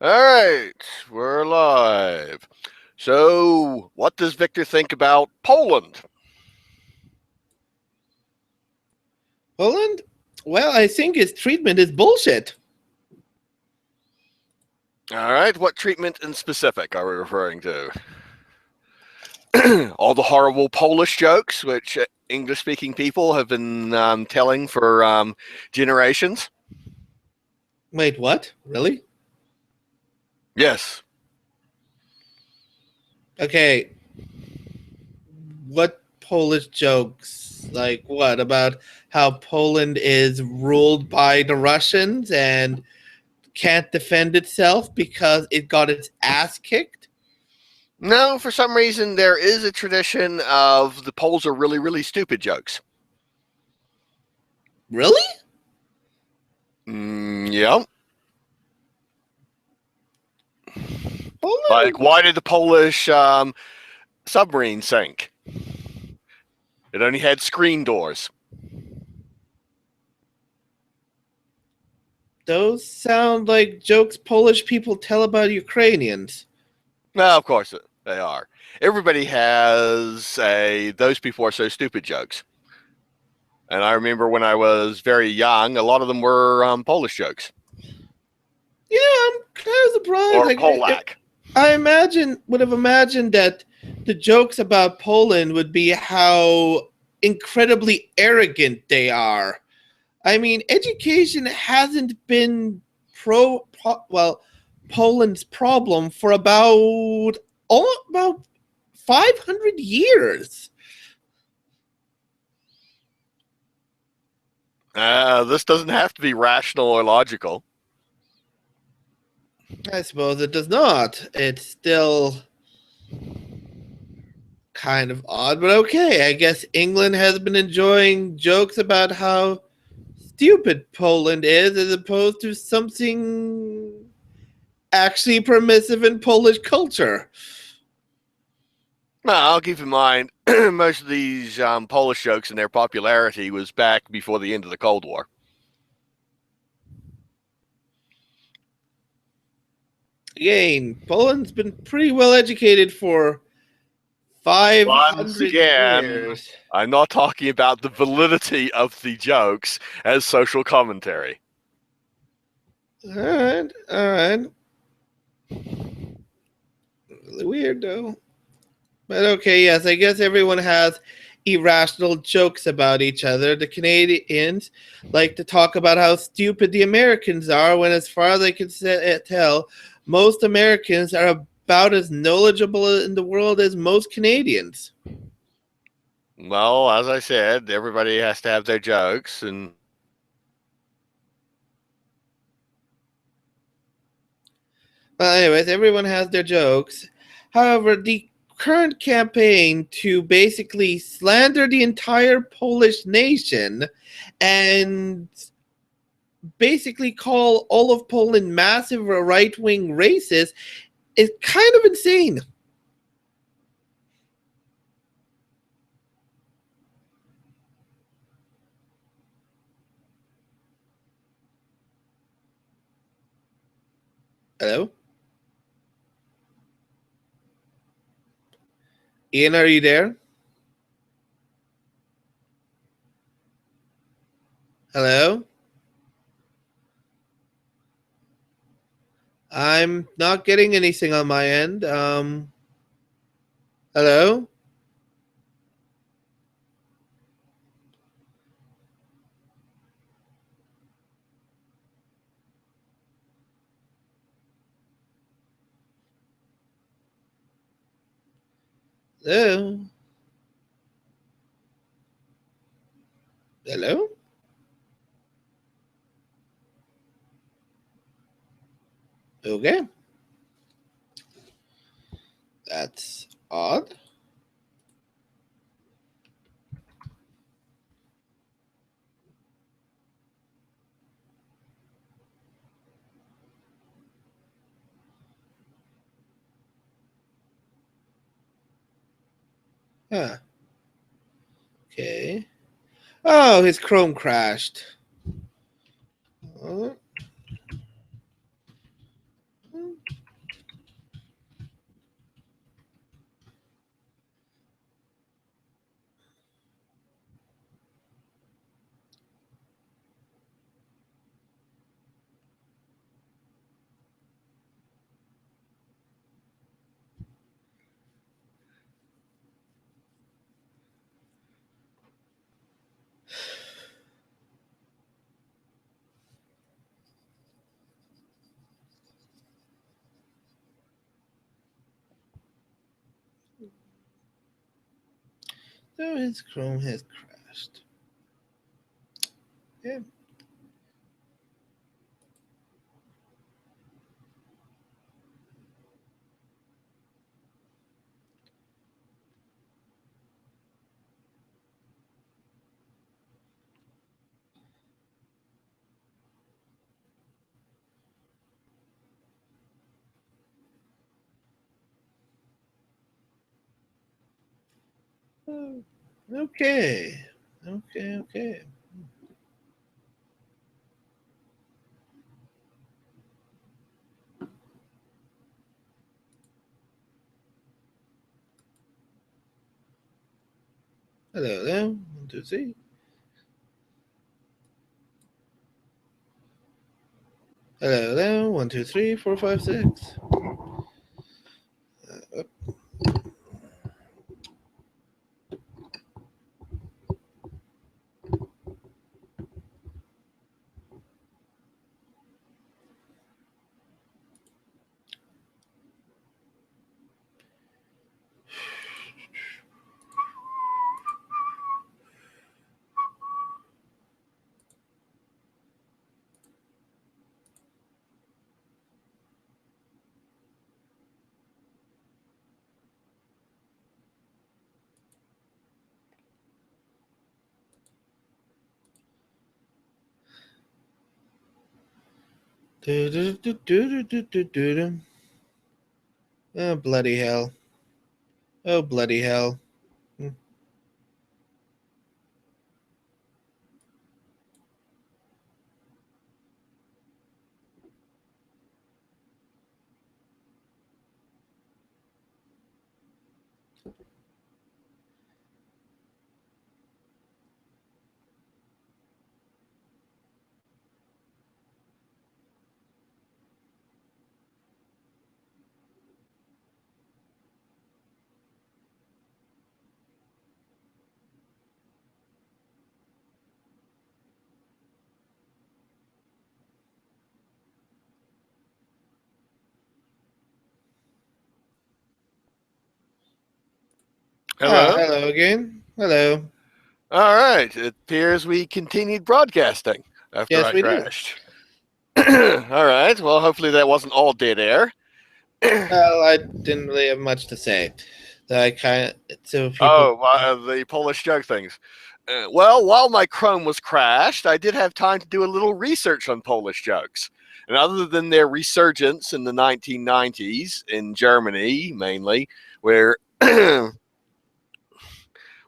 All right, we're live. So, what does Victor think about Poland? Poland? Well, I think his treatment is bullshit. All right, what treatment in specific are we referring to? All the horrible Polish jokes, which English speaking people have been telling for generations? Wait, what? Really? Yes. Okay, what Polish jokes? Like what? About how Poland is ruled by the Russians and can't defend itself because it got its ass kicked? No, for some reason, there is a tradition of the Poles are really, really stupid jokes. Really? Yeah. Like, Poland? why did the Polish submarine sink? It only had screen doors. Those sound like jokes Polish people tell about Ukrainians. No, of course they are. Everybody has a "those people are so stupid" jokes, and I remember when I was very young, a lot of them were Polish jokes Yeah, I'm kind of surprised. or Like, Polak. would have imagined that the jokes about Poland would be how incredibly arrogant they are. I mean, education hasn't been Poland's problem for about 500 years. This doesn't have to be rational or logical. I suppose it does not. It's still kind of odd, but okay. I guess England has been enjoying jokes about how stupid Poland is as opposed to something actually permissive in Polish culture. No, I'll keep in mind most of these Polish jokes and their popularity was back before the end of the Cold War. Again, Poland's been pretty well educated for Once 500 again, years. I'm not talking about the validity of the jokes as social commentary. All right, all right. Really weird though. But okay, yes, I guess everyone has irrational jokes about each other. The Canadians like to talk about how stupid the Americans are, when, as far as I can tell, most Americans are about as knowledgeable in the world as most Canadians. Well, as I said, everybody has to have their jokes, and Well, anyways, everyone has their jokes. However, the current campaign to basically slander the entire Polish nation and basically call all of Poland massive right wing racist is kind of insane. Hello? Ian, are you there? Hello? I'm not getting anything on my end. Hello? Hello? Hello? Okay. That's odd. Huh. Okay. Oh, his Chrome crashed. Uh, So his Chrome has crashed. Yeah. Oh, okay. Okay. Hello. 1, 2, 3. Hello. 1, 2, 3, 4, 5, 6. Oh, bloody hell. Oh, bloody hell. Hello. Hello again. Hello. All right. It appears we continued broadcasting after Yes, I we did. crashed. All right. Well, hopefully that wasn't all dead air. Well, I didn't really have much to say. I kind of so people. Oh, the Polish joke things. Well, while my Chrome was crashed, I did have time to do a little research on Polish jokes. And other than their resurgence in the 1990s in Germany, mainly, where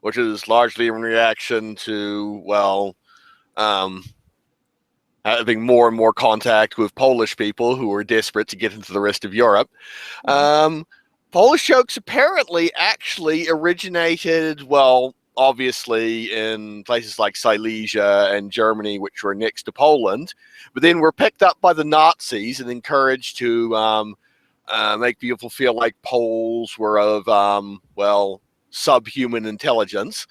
which is largely in reaction to, well, having more and more contact with Polish people who were desperate to get into the rest of Europe. Polish jokes apparently actually originated, well, obviously in places like Silesia and Germany, which were next to Poland, but then were picked up by the Nazis and encouraged to make people feel like Poles were of, well, subhuman intelligence.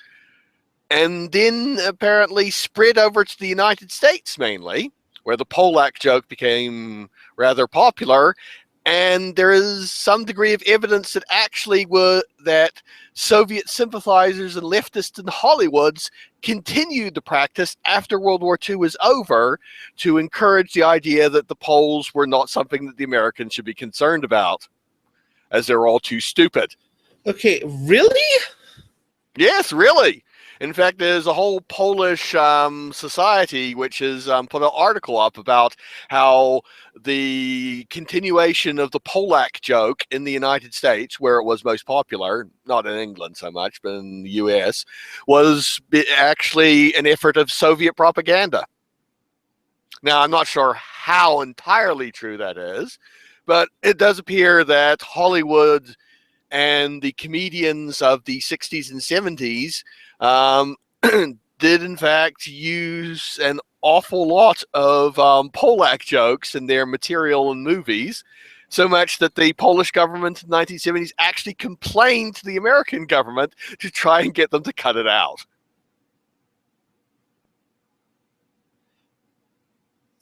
And then apparently spread over to the United States mainly, where the Polak joke became rather popular. And there is some degree of evidence that actually that Soviet sympathizers and leftists in Hollywoods continued the practice after World War II was over to encourage the idea that the Poles were not something that the Americans should be concerned about, as they're all too stupid. Okay, really? Yes, really. In fact, there's a whole Polish society which has put an article up about how the continuation of the Polak joke in the United States, where it was most popular, not in England so much, but in the US, was actually an effort of Soviet propaganda. Now, I'm not sure how entirely true that is, But it does appear that Hollywood and the comedians of the 60s and 70s did, in fact, use an awful lot of Polak jokes in their material and movies. So much that the Polish government in the 1970s actually complained to the American government to try and get them to cut it out.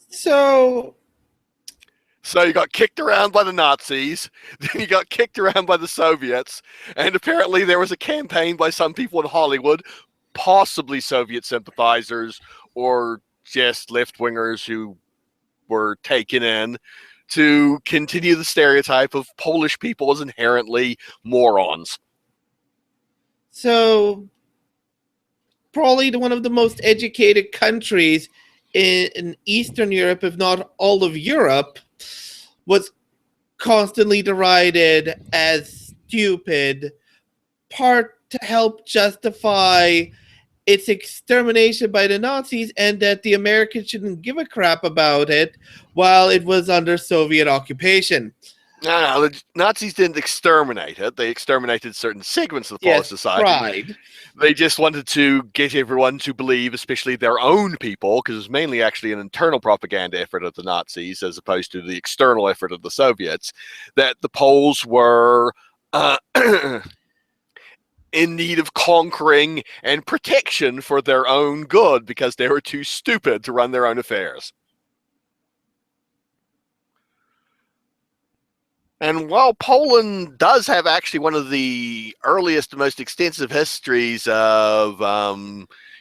So you got kicked around by the Nazis, then you got kicked around by the Soviets, and apparently there was a campaign by some people in Hollywood, possibly Soviet sympathizers or just left-wingers who were taken in, to continue the stereotype of Polish people as inherently morons. So probably one of the most educated countries in Eastern Europe, if not all of Europe, was constantly derided as stupid, part to help justify its extermination by the Nazis, and that the Americans shouldn't give a crap about it while it was under Soviet occupation. No, the Nazis didn't exterminate it. They exterminated certain segments of the Polish society. Tried. They just wanted to get everyone to believe, especially their own people, because it was mainly actually an internal propaganda effort of the Nazis as opposed to the external effort of the Soviets, that the Poles were in need of conquering and protection for their own good because they were too stupid to run their own affairs. And while Poland does have actually one of the earliest, most extensive histories of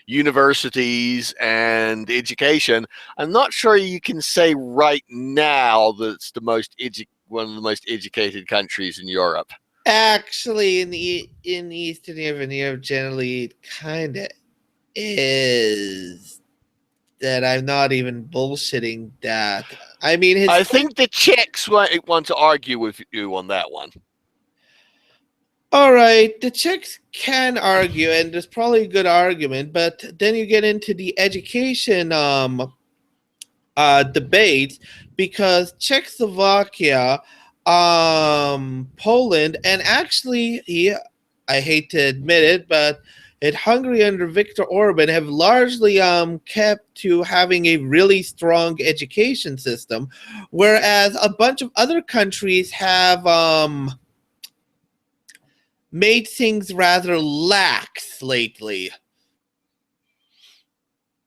universities and education, I'm not sure you can say right now that it's the most one of the most educated countries in Europe. Actually, in Eastern Europe, generally, it kind of is. That I'm not even bullshitting that. I mean, I think the Czechs want to argue with you on that one. All right, the Czechs can argue, and there's probably a good argument, but then you get into the education debates, because Czechoslovakia, Poland, and actually, I hate to admit it, but Hungary under Viktor Orban have largely kept to having a really strong education system, whereas a bunch of other countries have made things rather lax lately.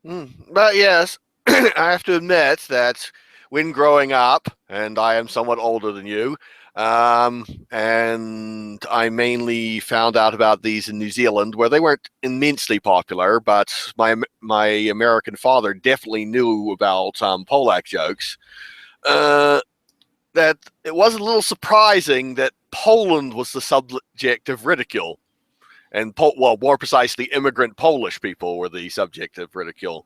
But yes, I have to admit that when growing up, and I am somewhat older than you, and I mainly found out about these in New Zealand, where they weren't immensely popular, but my American father definitely knew about Polak jokes. That it was a little surprising that Poland was the subject of ridicule, and more precisely, immigrant Polish people were the subject of ridicule.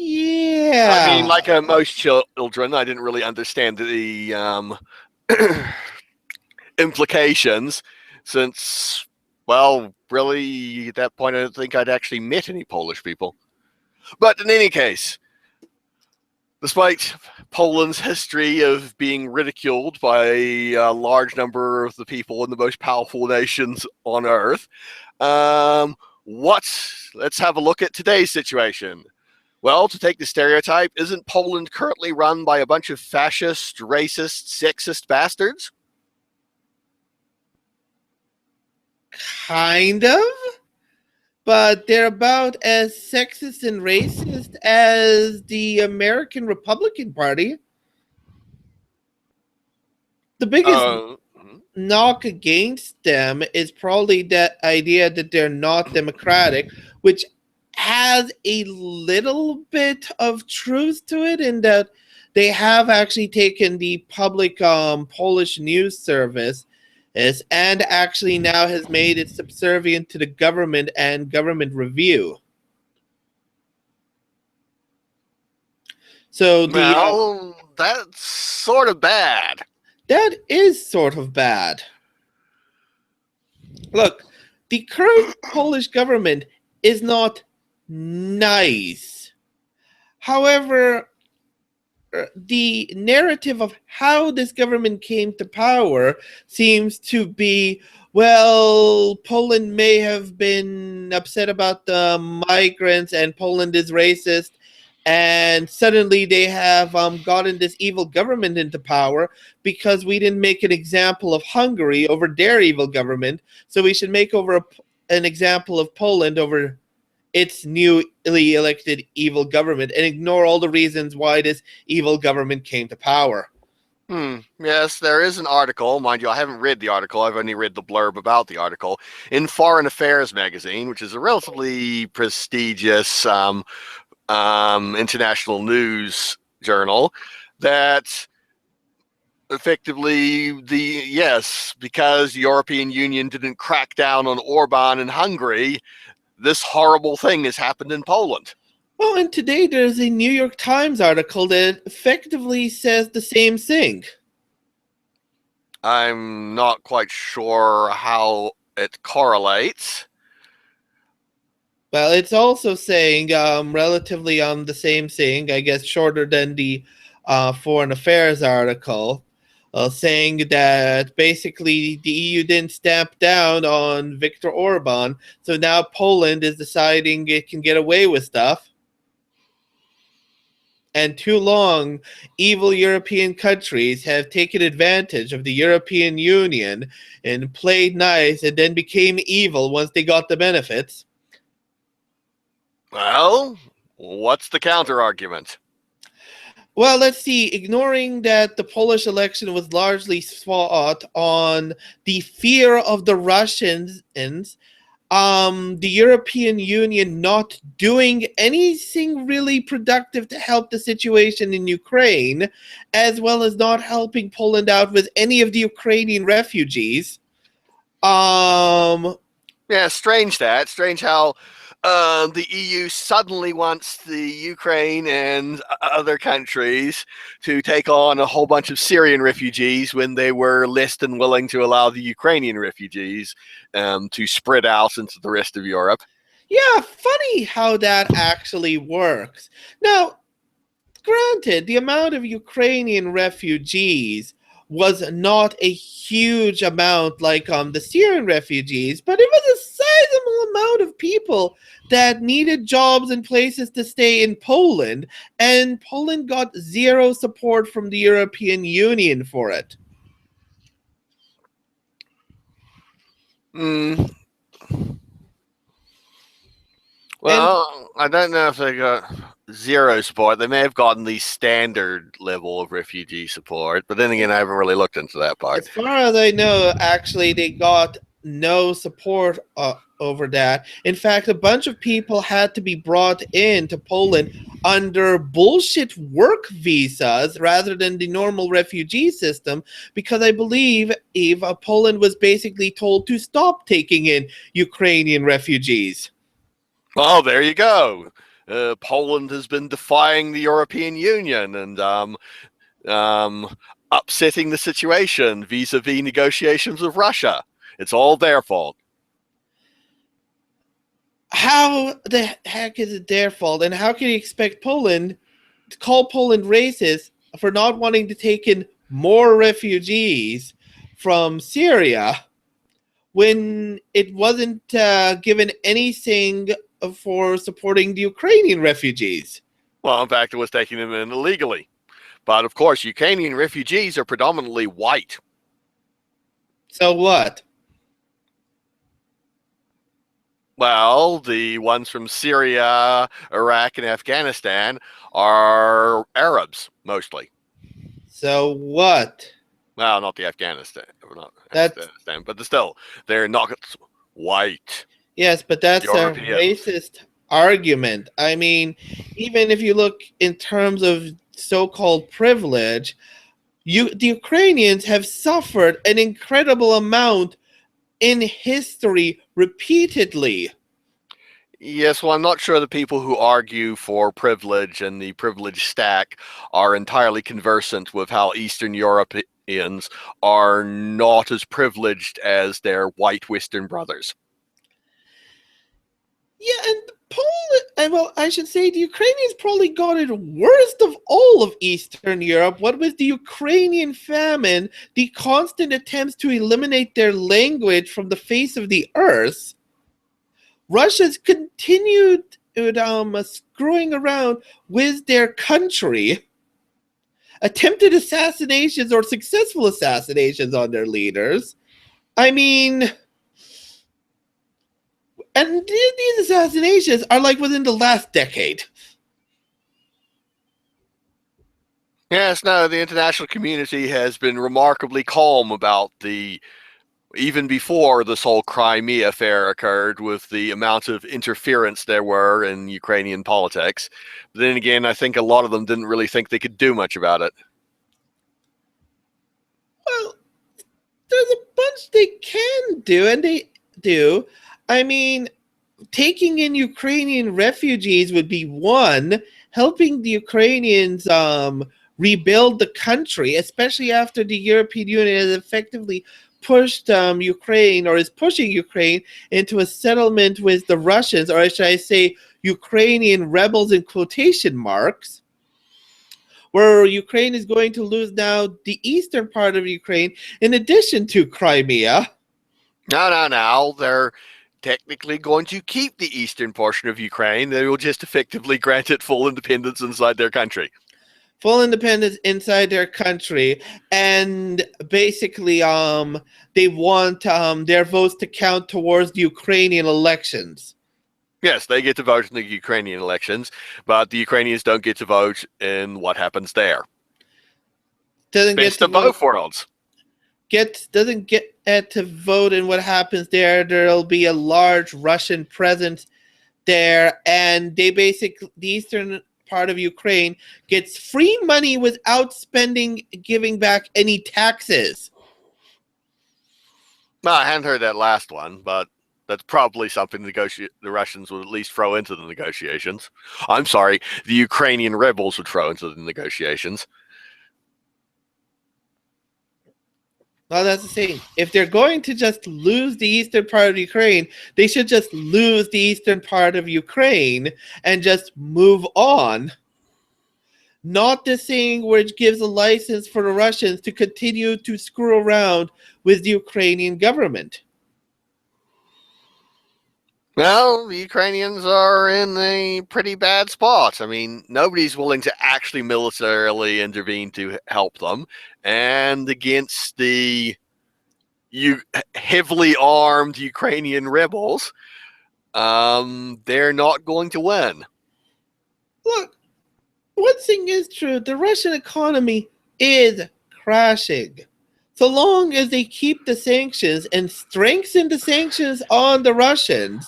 Yeah. I mean, like most children, I didn't really understand the implications, since, well, really, at that point, I don't think I'd actually met any Polish people. But in any case, despite Poland's history of being ridiculed by a large number of the people in the most powerful nations on Earth, let's have a look at today's situation. Well, to take the stereotype, isn't Poland currently run by a bunch of fascist, racist, sexist bastards? Kind of. But they're about as sexist and racist as the American Republican Party. The biggest knock against them is probably that idea that they're not democratic, which has a little bit of truth to it, in that they have actually taken the public Polish news service and actually now has made it subservient to the government and government review. So that's sort of bad. That is sort of bad. Look, the current Polish government is not nice. However, the narrative of how this government came to power seems to be, well, Poland may have been upset about the migrants and Poland is racist, and suddenly they have gotten this evil government into power because we didn't make an example of Hungary over their evil government, so we should make an example of Poland over its newly elected evil government and ignore all the reasons why this evil government came to power. Yes, there is an article. Mind you, I haven't read the article. I've only read the blurb about the article in Foreign Affairs magazine, which is a relatively prestigious international news journal, that effectively because the European Union didn't crack down on Orban in Hungary, this horrible thing has happened in Poland. Well, and today there's a New York Times article that effectively says the same thing. I'm not quite sure how it correlates. Well, it's also saying relatively on the same thing, I guess shorter than the Foreign Affairs article, saying that basically the EU didn't stamp down on Viktor Orban, so now Poland is deciding it can get away with stuff. And too long, evil European countries have taken advantage of the European Union and played nice and then became evil once they got the benefits. Well, what's the counter argument? Well, let's see. Ignoring that the Polish election was largely fought on the fear of the Russians, the European Union not doing anything really productive to help the situation in Ukraine, as well as not helping Poland out with any of the Ukrainian refugees. Yeah, strange how the EU suddenly wants the Ukraine and other countries to take on a whole bunch of Syrian refugees when they were less than willing to allow the Ukrainian refugees to spread out into the rest of Europe. Yeah, funny how that actually works. Now, granted, the amount of Ukrainian refugees was not a huge amount like the Syrian refugees, but it was a sizable amount of people that needed jobs and places to stay in Poland, and Poland got zero support from the European Union for it. Well, I don't know if they got zero support. They may have gotten the standard level of refugee support, but then again, I haven't really looked into that part. As far as I know, actually, they got no support over that. In fact, a bunch of people had to be brought into Poland under bullshit work visas rather than the normal refugee system, because I believe Poland was basically told to stop taking in Ukrainian refugees. Well, there you go. Poland has been defying the European Union and upsetting the situation vis-a-vis negotiations with Russia. It's all their fault. How the heck is it their fault? And how can you expect Poland to call Poland racist for not wanting to take in more refugees from Syria when it wasn't given anything for supporting the Ukrainian refugees? Well, in fact, it was taking them in illegally. But of course, Ukrainian refugees are predominantly white. So what? Well, the ones from Syria, Iraq, and Afghanistan are Arabs, mostly. So what? Well, not the Afghanistan, but still, they're not white. Yes, but that's a racist argument. I mean, even if you look in terms of so-called privilege, the Ukrainians have suffered an incredible amount in history repeatedly. Yes, well, I'm not sure the people who argue for privilege and the privilege stack are entirely conversant with how Eastern Europeans are not as privileged as their white Western brothers. Yeah, and Well, I should say the Ukrainians probably got it worst of all of Eastern Europe. What with the Ukrainian famine, the constant attempts to eliminate their language from the face of the earth, Russia's continued screwing around with their country, attempted assassinations or successful assassinations on their leaders. I mean, and these assassinations are like within the last decade. Yes, no, the international community has been remarkably calm about even before this whole Crimea affair occurred, with the amount of interference there were in Ukrainian politics. But then again, I think a lot of them didn't really think they could do much about it. Well, there's a bunch they can do, and they do. I mean, taking in Ukrainian refugees would be one, helping the Ukrainians rebuild the country, especially after the European Union has effectively pushed Ukraine, or is pushing Ukraine into a settlement with the Russians, or should I say Ukrainian rebels in quotation marks, where Ukraine is going to lose now the eastern part of Ukraine in addition to Crimea. No. They're technically going to keep the eastern portion of Ukraine. They will just effectively grant it full independence inside their country. Full independence inside their country, and basically they want their votes to count towards the Ukrainian elections. Yes, they get to vote in the Ukrainian elections, but the Ukrainians don't get to vote in what happens there. Doesn't Best get to of vote. both worlds. Doesn't get to vote in what happens there. There'll be a large Russian presence there, and they basically, the eastern part of Ukraine gets free money without giving back any taxes. Well, I hadn't heard that last one, but that's probably something the Russians would at least throw into the negotiations. I'm sorry, the Ukrainian rebels would throw into the negotiations. Well, that's the thing. If they're going to just lose the eastern part of Ukraine, they should just lose the eastern part of Ukraine and just move on. Not the thing which gives a license for the Russians to continue to screw around with the Ukrainian government. Well, the Ukrainians are in a pretty bad spot. I mean, nobody's willing to actually militarily intervene to help them. And against the heavily armed Ukrainian rebels, they're not going to win. Look, one thing is true. The Russian economy is crashing. So long as they keep the sanctions and strengthen the sanctions on the Russians.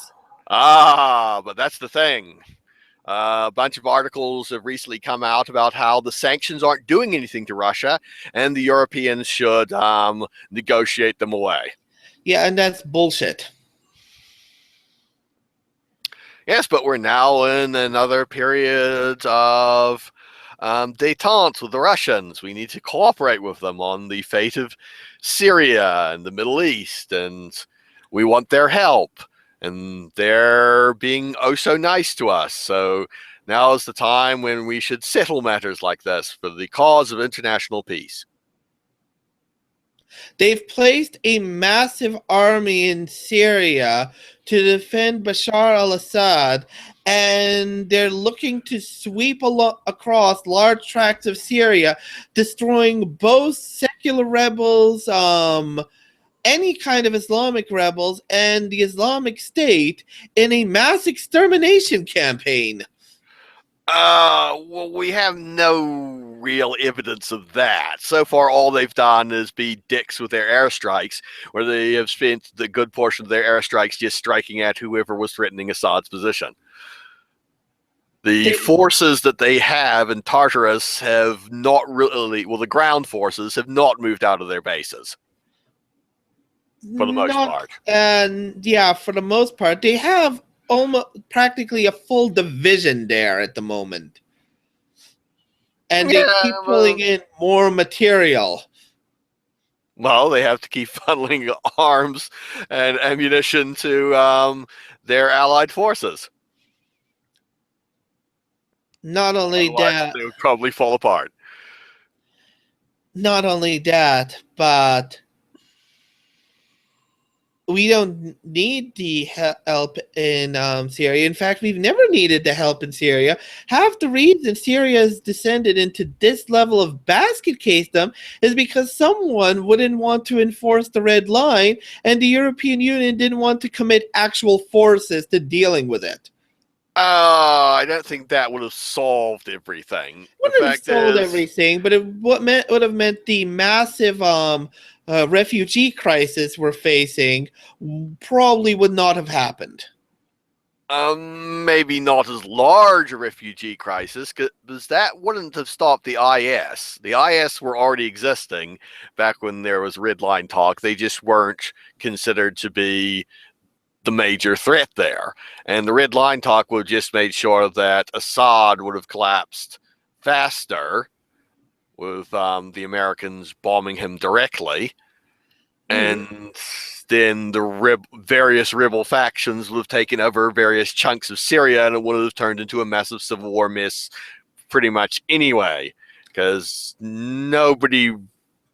But that's the thing. A bunch of articles have recently come out about how the sanctions aren't doing anything to Russia, and the Europeans should negotiate them away. Yeah, and that's bullshit. Yes, but we're now in another period of détente with the Russians. We need to cooperate with them on the fate of Syria and the Middle East, and we want their help. And they're being oh so nice to us. So now is the time when we should settle matters like this for the cause of international peace. They've placed a massive army in Syria to defend Bashar al-Assad, and they're looking to sweep across large tracts of Syria, destroying both secular rebels, any kind of Islamic rebels, and the Islamic State in a mass extermination campaign. Well, we have no real evidence of that. So far, all they've done is be dicks with their airstrikes, where they have spent the good portion of their airstrikes just striking at whoever was threatening Assad's position. The forces that they have in Tartarus have not really, well, the ground forces have not moved out of their bases. For the most part. And yeah, for the most part. They have almost practically a full division there at the moment. And they keep pulling in more material. Well, they have to keep funneling arms and ammunition to their allied forces. Not only Otherwise, that, they would probably fall apart. but we don't need the help in Syria. In fact, we've never needed the help in Syria. Half the reason Syria has descended into this level of basket casedom is because someone wouldn't want to enforce the red line, and the European Union didn't want to commit actual forces to dealing with it. I don't think that would have solved everything. The Wouldn't have fact sold is, everything, but it would have meant the massive refugee crisis we're facing probably would not have happened. maybe not as large a refugee crisis, because that wouldn't have stopped the IS. The IS were already existing back when there was red line talk. They just weren't considered to be the major threat there. And the red line talk would have just made sure that Assad would have collapsed faster with the Americans bombing him directly. And then the various rebel factions would have taken over various chunks of Syria, and it would have turned into a massive civil war mess pretty much anyway, because nobody,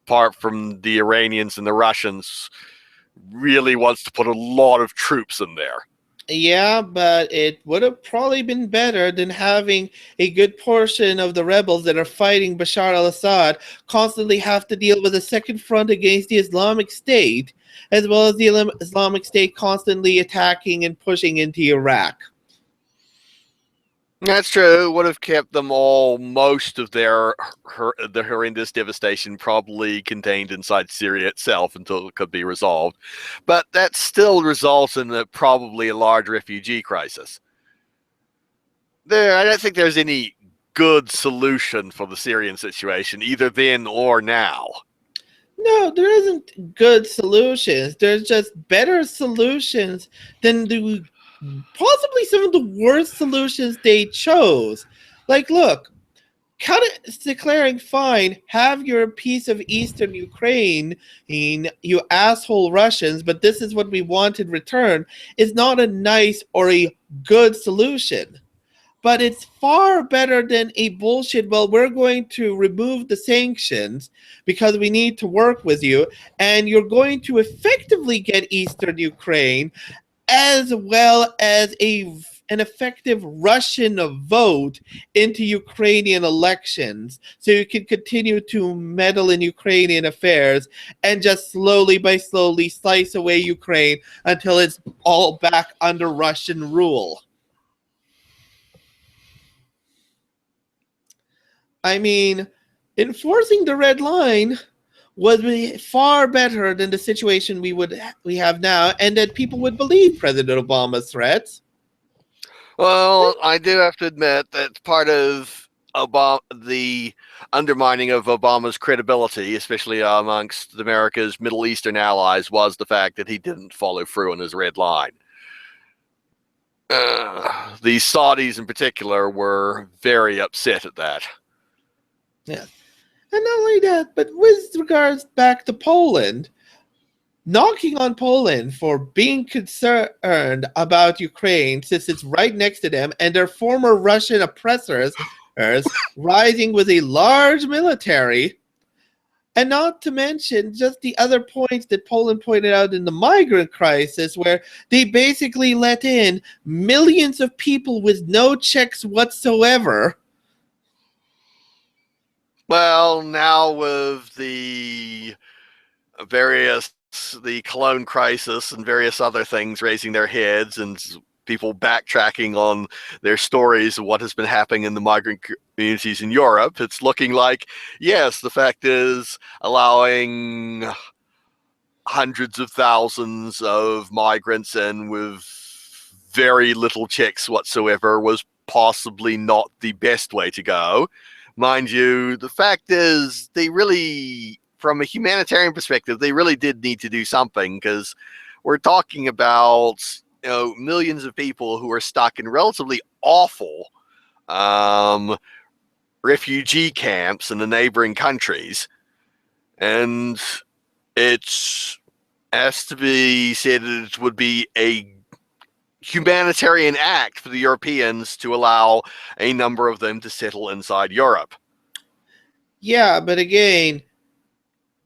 apart from the Iranians and the Russians, really wants to put a lot of troops in there. Yeah, but it would have probably been better than having a good portion of the rebels that are fighting Bashar al-Assad constantly have to deal with a second front against the Islamic State, as well as the Islamic State constantly attacking and pushing into Iraq. That's true. It would have kept them all, most of their the horrendous devastation probably contained inside Syria itself until it could be resolved. But that still results in probably a large refugee crisis. I don't think there's any good solution for the Syrian situation, either then or now. No, there isn't good solutions. There's just better solutions than the possibly some of the worst solutions they chose. Like, look, declaring fine, have your piece of eastern Ukraine, you asshole Russians, but this is what we want in return, is not a nice or a good solution. But it's far better than a bullshit, well, we're going to remove the sanctions because we need to work with you, and you're going to effectively get eastern Ukraine as well as an effective Russian vote into Ukrainian elections, so you can continue to meddle in Ukrainian affairs and just slowly by slowly slice away Ukraine until it's all back under Russian rule. I mean, enforcing the red line would be far better than the situation we have now, and that people would believe President Obama's threats. Well, I do have to admit that part of the undermining of Obama's credibility, especially amongst America's Middle Eastern allies, was the fact that he didn't follow through on his red line. The Saudis in particular were very upset at that. Yeah. And not only that, but with regards back to Poland, knocking on Poland for being concerned about Ukraine since it's right next to them and their former Russian oppressors rising with a large military, and not to mention just the other points that Poland pointed out in the migrant crisis, where they basically let in millions of people with no checks whatsoever. Well, now with the Cologne crisis and various other things raising their heads, and people backtracking on their stories of what has been happening in the migrant communities in Europe, it's looking like, yes, the fact is allowing hundreds of thousands of migrants in with very little checks whatsoever was possibly not the best way to go. Mind you, the fact is, they really, from a humanitarian perspective, they really did need to do something, because we're talking about, millions of people who are stuck in relatively awful refugee camps in the neighboring countries. And it has to be said that it would be a humanitarian act for the Europeans to allow a number of them to settle inside Europe. Yeah, but again,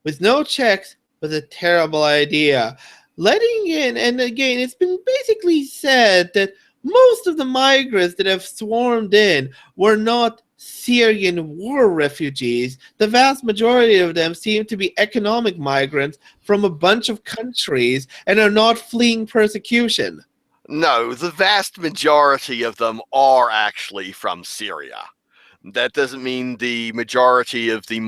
with no checks was a terrible idea. Letting in, and again, it's been basically said that most of the migrants that have swarmed in were not Syrian war refugees. The vast majority of them seem to be economic migrants from a bunch of countries and are not fleeing persecution. No, the vast majority of them are actually from Syria. That doesn't mean the majority of the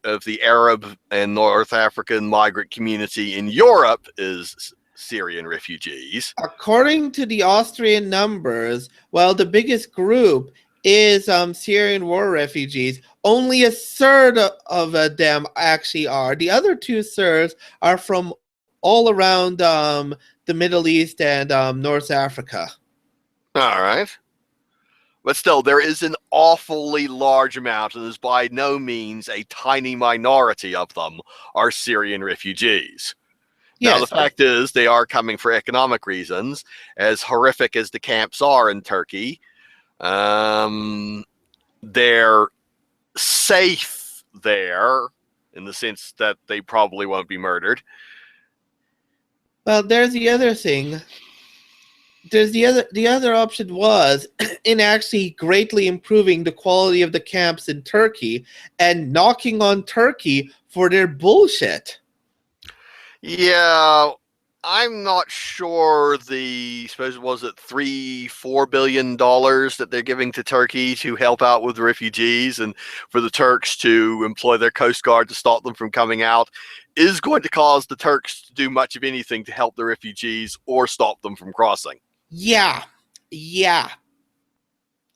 of the Arab and North African migrant community in Europe is Syrian refugees. According to the Austrian numbers, well, the biggest group is Syrian war refugees. Only a third of them actually are. The other two thirds are from all around the Middle East and North Africa. All right. But still, there is an awfully large amount, and there's by no means a tiny minority of them are Syrian refugees. Now, the fact is, they are coming for economic reasons. As horrific as the camps are in Turkey, they're safe there in the sense that they probably won't be murdered. Well, there's the other thing. The other option was in actually greatly improving the quality of the camps in Turkey and knocking on Turkey for their bullshit. Yeah, I'm not sure suppose was it $3-4 billion that they're giving to Turkey to help out with the refugees and for the Turks to employ their Coast Guard to stop them from coming out is going to cause the Turks to do much of anything to help the refugees or stop them from crossing. Yeah.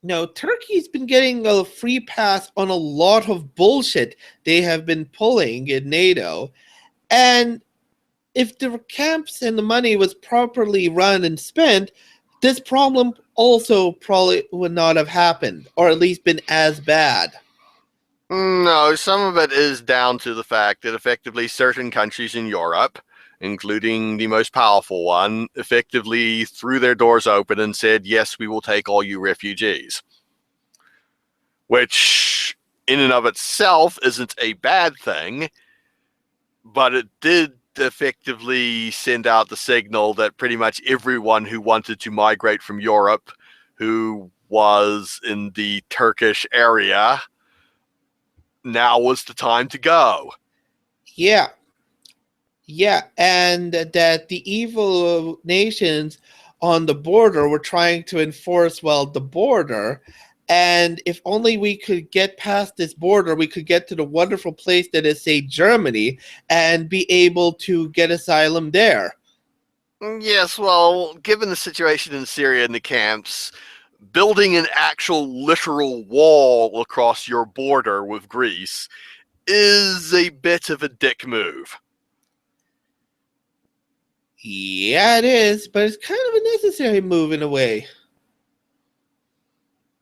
No, Turkey's been getting a free pass on a lot of bullshit they have been pulling in NATO. And if the camps and the money was properly run and spent, this problem also probably would not have happened, or at least been as bad. No, some of it is down to the fact that effectively certain countries in Europe, including the most powerful one, effectively threw their doors open and said, yes, we will take all you refugees. Which, in and of itself, isn't a bad thing, but it did effectively send out the signal that pretty much everyone who wanted to migrate from Europe, who was in the Turkish area, now was the time to go. Yeah, and that the evil nations on the border were trying to enforce, well, the border. And if only we could get past this border, we could get to the wonderful place that is, say, Germany, and be able to get asylum there. Yes, well, given the situation in Syria and the camps, building an actual literal wall across your border with Greece is a bit of a dick move. Yeah, it is, but it's kind of a necessary move in a way.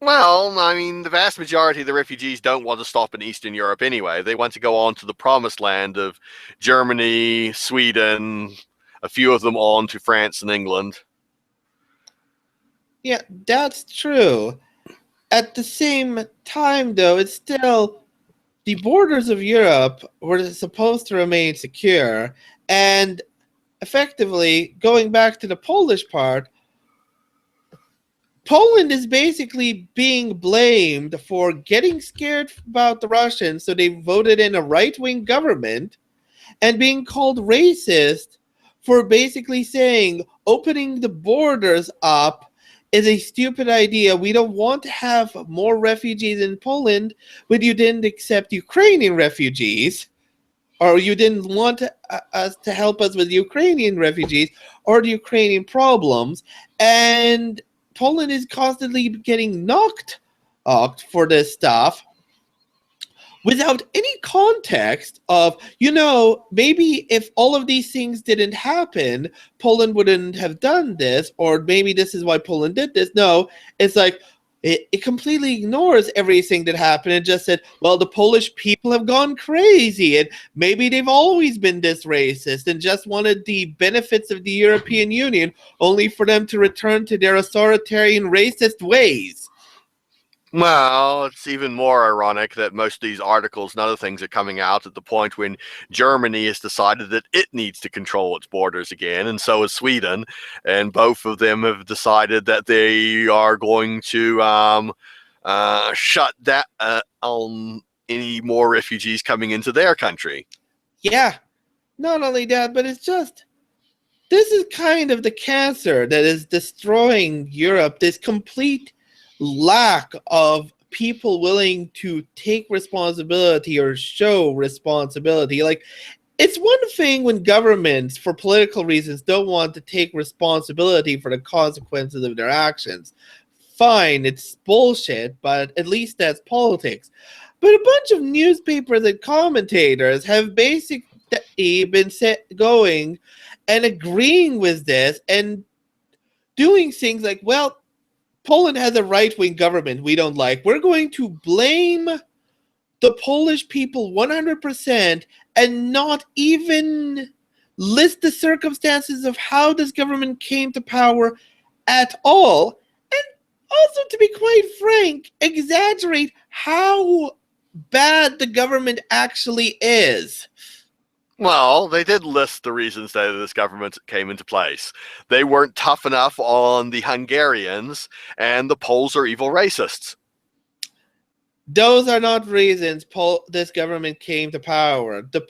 Well, I mean, the vast majority of the refugees don't want to stop in Eastern Europe anyway. They want to go on to the promised land of Germany, Sweden, a few of them on to France and England. Yeah, that's true. At the same time, though, it's still the borders of Europe were supposed to remain secure, and effectively, going back to the Polish part, Poland is basically being blamed for getting scared about the Russians, so they voted in a right-wing government, and being called racist for basically saying opening the borders up is a stupid idea. We don't want to have more refugees in Poland when you didn't accept Ukrainian refugees, or you didn't want us to help us with Ukrainian refugees or the Ukrainian problems. And Poland is constantly getting knocked for this stuff without any context of, maybe if all of these things didn't happen, Poland wouldn't have done this, or maybe this is why Poland did this. No, it's like, It completely ignores everything that happened and just said, well, the Polish people have gone crazy and maybe they've always been this racist and just wanted the benefits of the European Union only for them to return to their authoritarian racist ways. Well, it's even more ironic that most of these articles and other things are coming out at the point when Germany has decided that it needs to control its borders again, and so has Sweden. And both of them have decided that they are going to shut that on any more refugees coming into their country. Yeah, not only that, but it's just, this is kind of the cancer that is destroying Europe, this complete lack of people willing to take responsibility or show responsibility. Like, it's one thing when governments, for political reasons, don't want to take responsibility for the consequences of their actions. Fine, it's bullshit, but at least that's politics. But a bunch of newspapers and commentators have basically been going and agreeing with this and doing things like, well, Poland has a right-wing government we don't like. We're going to blame the Polish people 100% and not even list the circumstances of how this government came to power at all. And also, to be quite frank, exaggerate how bad the government actually is. Well, they did list the reasons that this government came into place. They weren't tough enough on the Hungarians, and the Poles are evil racists. Those are not reasons this government came to power. The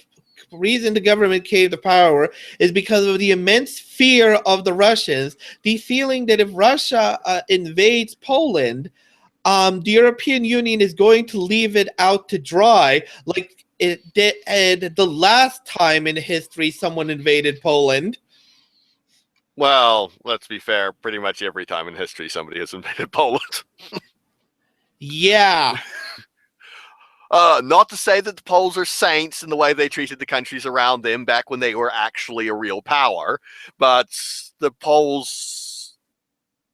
reason the government came to power is because of the immense fear of the Russians, the feeling that if Russia invades Poland, the European Union is going to leave it out to dry, like it did the last time in history someone invaded Poland. Well, let's be fair, pretty much every time in history somebody has invaded Poland. Yeah. Not to say that the Poles are saints in the way they treated the countries around them back when they were actually a real power, but the Poles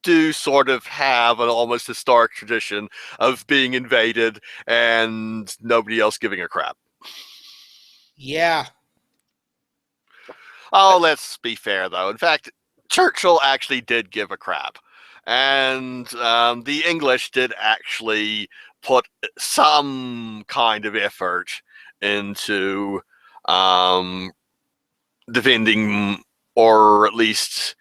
do sort of have an almost historic tradition of being invaded and nobody else giving a crap. Yeah. Oh, let's be fair, though. In fact, Churchill actually did give a crap. And the English did actually put some kind of effort into defending, or at least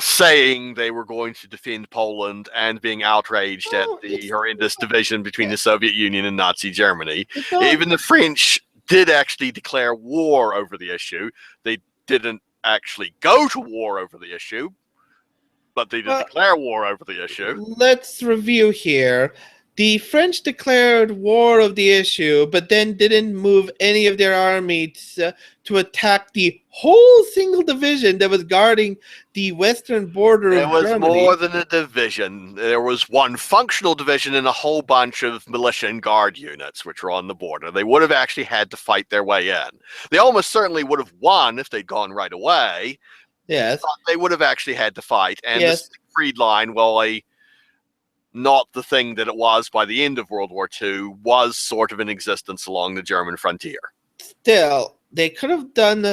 saying they were going to defend Poland, and being outraged at the horrendous division between the Soviet Union and Nazi Germany. Even the French did actually declare war over the issue. They didn't actually go to war over the issue, but they did declare war over the issue. Let's review here. The French declared war of the issue, but then didn't move any of their armies to attack the whole single division that was guarding the western border of Germany. It was more than a division. There was one functional division and a whole bunch of militia and guard units which were on the border. They would have actually had to fight their way in. They almost certainly would have won if they'd gone right away. Yes. But they would have actually had to fight. And the Siegfried Line, well, not the thing that it was by the end of World War II, was sort of in existence along the German frontier. Still, they could have done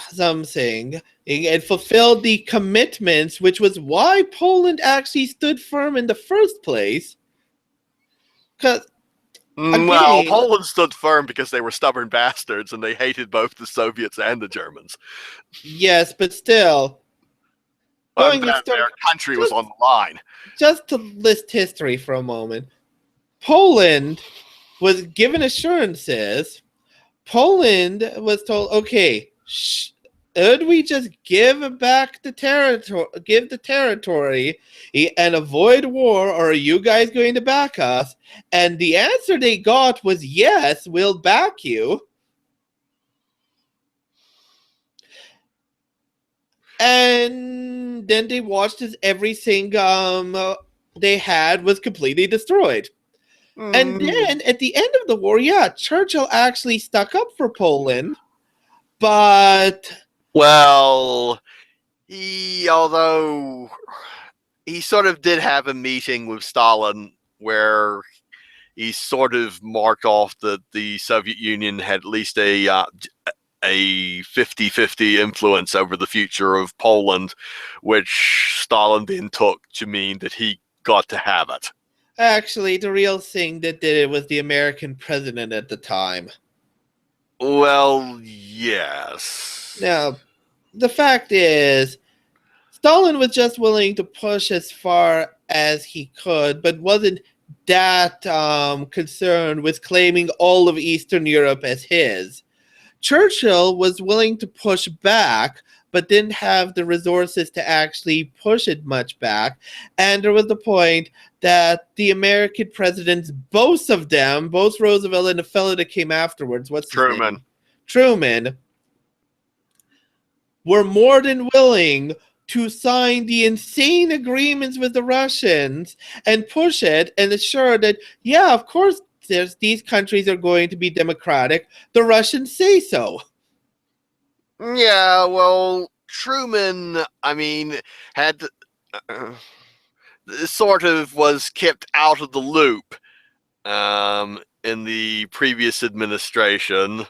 something and fulfilled the commitments, which was why Poland actually stood firm in the first place. Because, well, Poland stood firm because they were stubborn bastards and they hated both the Soviets and the Germans. Yes, but still, their country was on the line. Just to list history for a moment, Poland was given assurances. Poland was told, okay, should we just give back the territory, and avoid war, or are you guys going to back us? And the answer they got was, yes, we'll back you. And then they watched as everything they had was completely destroyed. And then at the end of the war, Churchill actually stuck up for Poland, but... Well, although he sort of did have a meeting with Stalin where he sort of marked off that the Soviet Union had at least a 50-50 influence over the future of Poland, which Stalin then took to mean that he got to have it. Actually, the real thing that did it was the American president at the time. Well, yes. Now, the fact is, Stalin was just willing to push as far as he could, but wasn't that concerned with claiming all of Eastern Europe as his. Churchill was willing to push back, but didn't have the resources to actually push it much back. And there was the point that the American presidents, both of them, both Roosevelt and the fellow that came afterwards, what's his name? Truman. Truman, were more than willing to sign the insane agreements with the Russians and push it and assure that, yeah, of course, these countries are going to be democratic. The Russians say so. Yeah, well, Truman, I mean, had sort of was kept out of the loop in the previous administration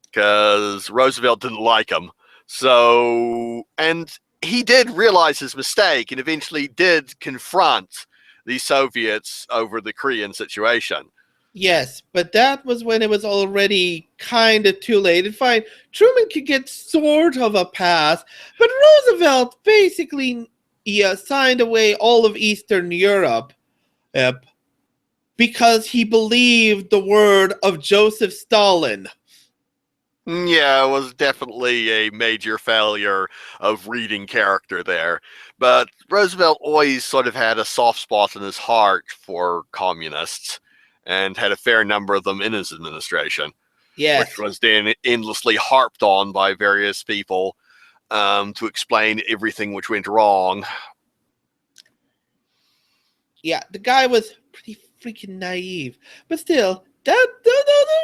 because Roosevelt didn't like him. So, and he did realize his mistake and eventually did confront the Soviets over the Korean situation. Yes, but that was when it was already kind of too late. And fine, Truman could get sort of a pass, but Roosevelt basically signed away all of Eastern Europe because he believed the word of Joseph Stalin. Yeah, it was definitely a major failure of reading character there. But Roosevelt always sort of had a soft spot in his heart for communists and had a fair number of them in his administration. Yes. Which was then endlessly harped on by various people to explain everything which went wrong. Yeah, the guy was pretty freaking naive. But still, those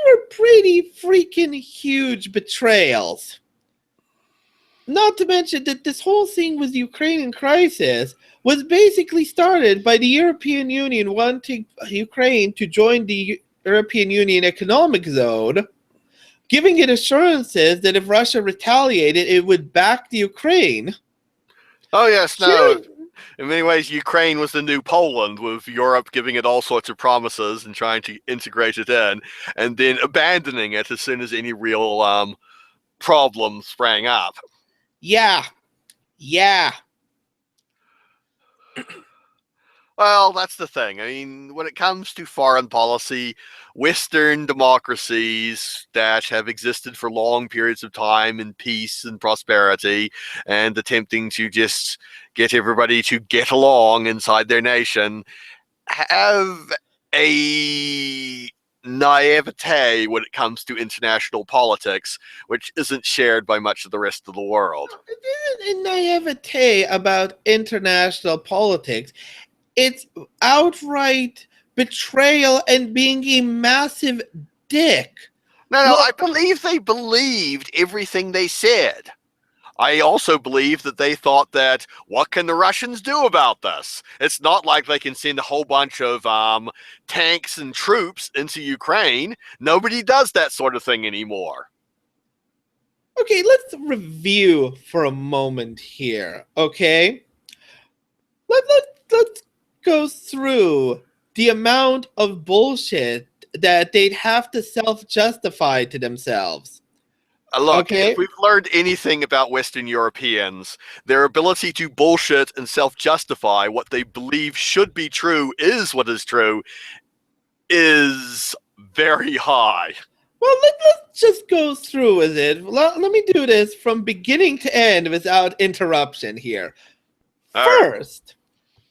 were pretty freaking huge betrayals. Not to mention that this whole thing with the Ukrainian crisis was basically started by the European Union wanting Ukraine to join the European Union Economic Zone, giving it assurances that if Russia retaliated, it would back the Ukraine. Oh, yes, no. In many ways, Ukraine was the new Poland, with Europe giving it all sorts of promises and trying to integrate it in, and then abandoning it as soon as any real problem sprang up. Yeah. Well, that's the thing. I mean, when it comes to foreign policy, Western democracies that have existed for long periods of time in peace and prosperity and attempting to just get everybody to get along inside their nation have a naivete when it comes to international politics, which isn't shared by much of the rest of the world. It isn't a naivete about international politics. It's outright betrayal and being a massive dick. No, I believe they believed everything they said. I also believe that they thought that, what can the Russians do about this? It's not like they can send a whole bunch of tanks and troops into Ukraine. Nobody does that sort of thing anymore. Okay, let's review for a moment here, okay? Let's go through the amount of bullshit that they'd have to self-justify to themselves. Look, if we've learned anything about Western Europeans, their ability to bullshit and self-justify what they believe should be true is what is true is very high. Well, let's just go through with it. Let me do this from beginning to end without interruption here. First,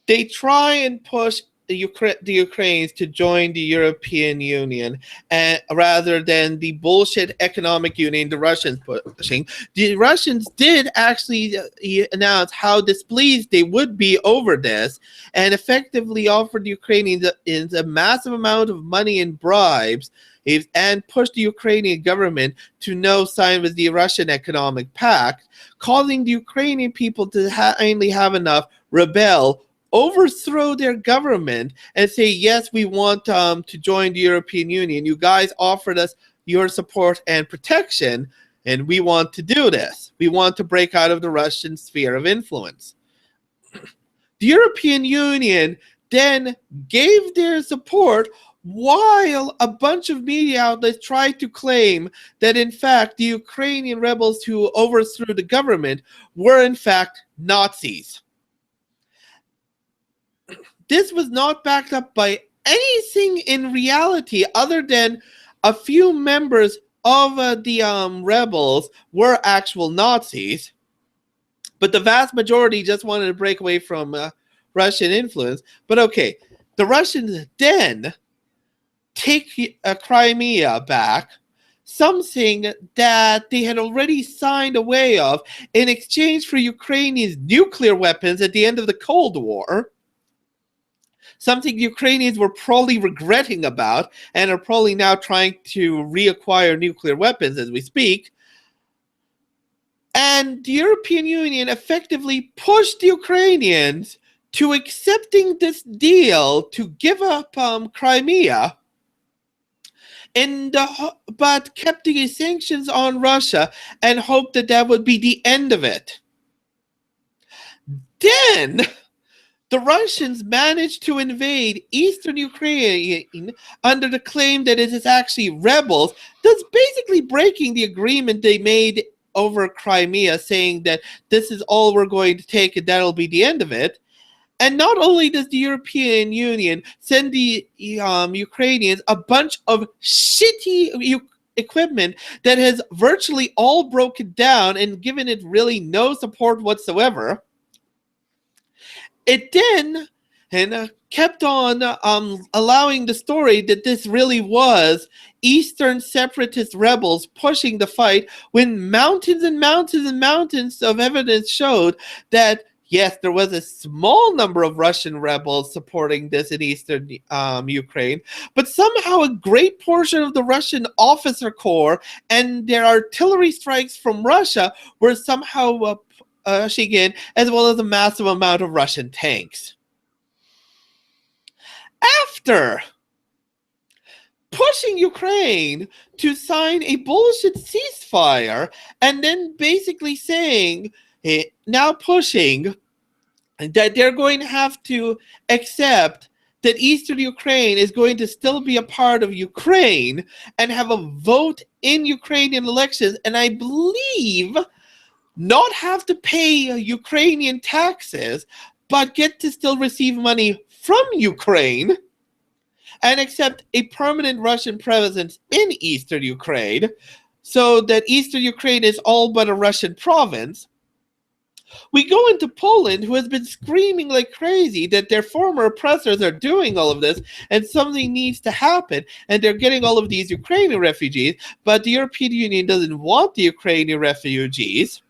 they try and push the Ukrainians to join the European Union, and rather than the bullshit economic union the Russians pushing. The Russians did actually announce how displeased they would be over this, and effectively offered the Ukrainians a massive amount of money and bribes, and pushed the Ukrainian government to no sign with the Russian economic pact, causing the Ukrainian people to finally have enough, rebel, overthrow their government and say, yes, we want to join the European Union. You guys offered us your support and protection, and we want to do this. We want to break out of the Russian sphere of influence. The European Union then gave their support while a bunch of media outlets tried to claim that, in fact, the Ukrainian rebels who overthrew the government were, in fact, Nazis. This was not backed up by anything in reality other than a few members of the rebels were actual Nazis, but the vast majority just wanted to break away from Russian influence. But okay, the Russians then take Crimea back, something that they had already signed away of in exchange for Ukrainians' nuclear weapons at the end of the Cold War. Something Ukrainians were probably regretting about and are probably now trying to reacquire nuclear weapons as we speak. And the European Union effectively pushed the Ukrainians to accepting this deal to give up Crimea, but kept the sanctions on Russia and hoped that that would be the end of it. Then the Russians managed to invade eastern Ukraine under the claim that it is actually rebels, thus basically breaking the agreement they made over Crimea, saying that this is all we're going to take and that'll be the end of it. And not only does the European Union send the Ukrainians a bunch of shitty equipment that has virtually all broken down and given it really no support whatsoever, it then kept on allowing the story that this really was Eastern separatist rebels pushing the fight, when mountains and mountains and mountains of evidence showed that yes, there was a small number of Russian rebels supporting this in eastern Ukraine, but somehow a great portion of the Russian officer corps and their artillery strikes from Russia were somehow pushing in, as well as a massive amount of Russian tanks. After pushing Ukraine to sign a bullshit ceasefire and then basically saying, now pushing that they're going to have to accept that Eastern Ukraine is going to still be a part of Ukraine and have a vote in Ukrainian elections, and I believe not have to pay Ukrainian taxes, but get to still receive money from Ukraine and accept a permanent Russian presence in Eastern Ukraine, so that Eastern Ukraine is all but a Russian province. We go into Poland, who has been screaming like crazy that their former oppressors are doing all of this and something needs to happen, and they're getting all of these Ukrainian refugees, but the European Union doesn't want the Ukrainian refugees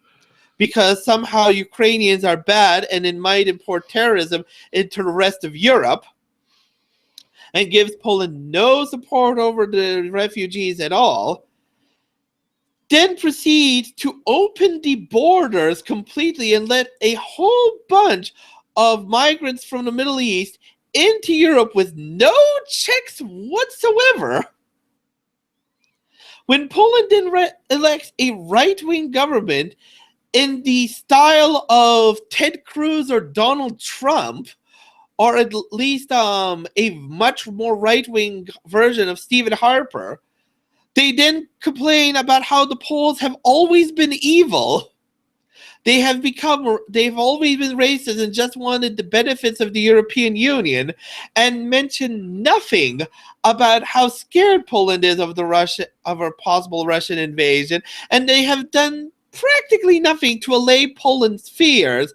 because somehow Ukrainians are bad and it might import terrorism into the rest of Europe, and gives Poland no support over the refugees at all. Then proceed to open the borders completely and let a whole bunch of migrants from the Middle East into Europe with no checks whatsoever. When Poland then elects a right-wing government in the style of Ted Cruz or Donald Trump, or at least a much more right-wing version of Stephen Harper, they then complain about how the Poles have always been evil. They've always been racist and just wanted the benefits of the European Union, and mention nothing about how scared Poland is of a possible Russian invasion, and they have done practically nothing to allay Poland's fears.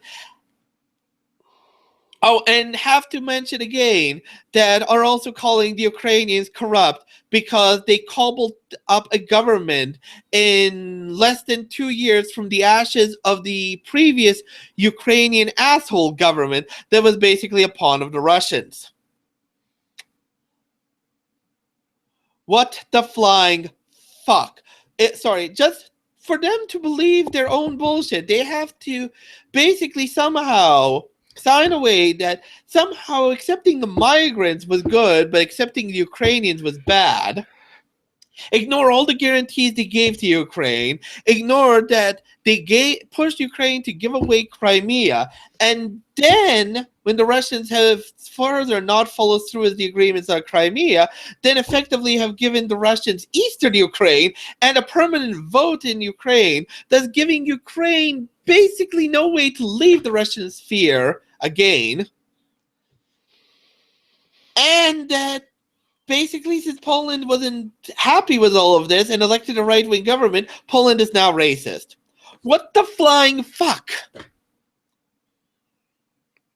Oh, and have to mention again that are also calling the Ukrainians corrupt because they cobbled up a government in less than 2 years from the ashes of the previous Ukrainian asshole government that was basically a pawn of the Russians. What the flying fuck? Just for them to believe their own bullshit, they have to basically somehow saw in a way that somehow accepting the migrants was good, but accepting the Ukrainians was bad. Ignore all the guarantees they gave to Ukraine. Ignore that they pushed Ukraine to give away Crimea. And then, when the Russians have further not followed through with the agreements on Crimea, then effectively have given the Russians eastern Ukraine and a permanent vote in Ukraine, thus giving Ukraine basically no way to leave the Russian sphere again. And that basically, since Poland wasn't happy with all of this and elected a right-wing government, Poland is now racist. What the flying fuck?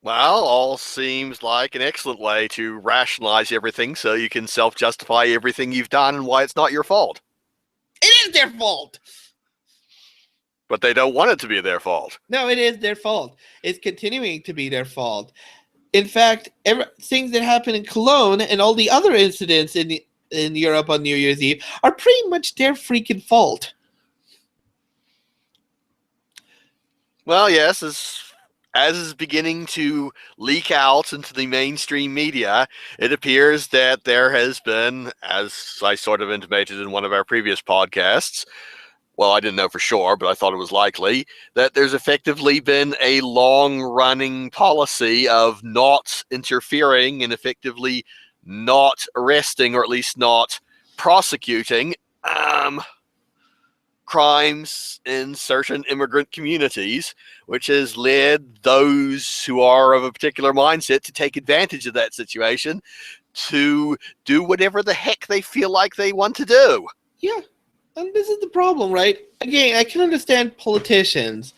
Well, all seems like an excellent way to rationalize everything so you can self-justify everything you've done and why it's not your fault. It is their fault! But they don't want it to be their fault. No, it is their fault. It's continuing to be their fault. In fact, things that happen in Cologne and all the other incidents in Europe on New Year's Eve are pretty much their freaking fault. Well, yes, as is beginning to leak out into the mainstream media, it appears that there has been, as I sort of intimated in one of our previous podcasts, well, I didn't know for sure, but I thought it was likely, that there's effectively been a long-running policy of not interfering and effectively not arresting, or at least not prosecuting, crimes in certain immigrant communities, which has led those who are of a particular mindset to take advantage of that situation to do whatever the heck they feel like they want to do. Yeah. And this is the problem, right? Again, I can understand politicians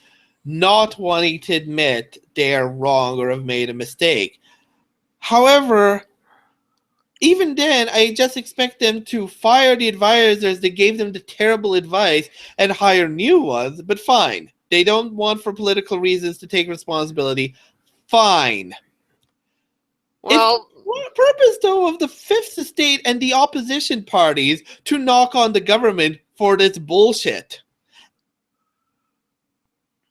not wanting to admit they're wrong or have made a mistake. However, even then, I just expect them to fire the advisors that gave them the terrible advice and hire new ones, but fine. They don't want, for political reasons, to take responsibility. Fine. Well, what purpose, though, of the Fifth Estate and the opposition parties to knock on the government for this bullshit?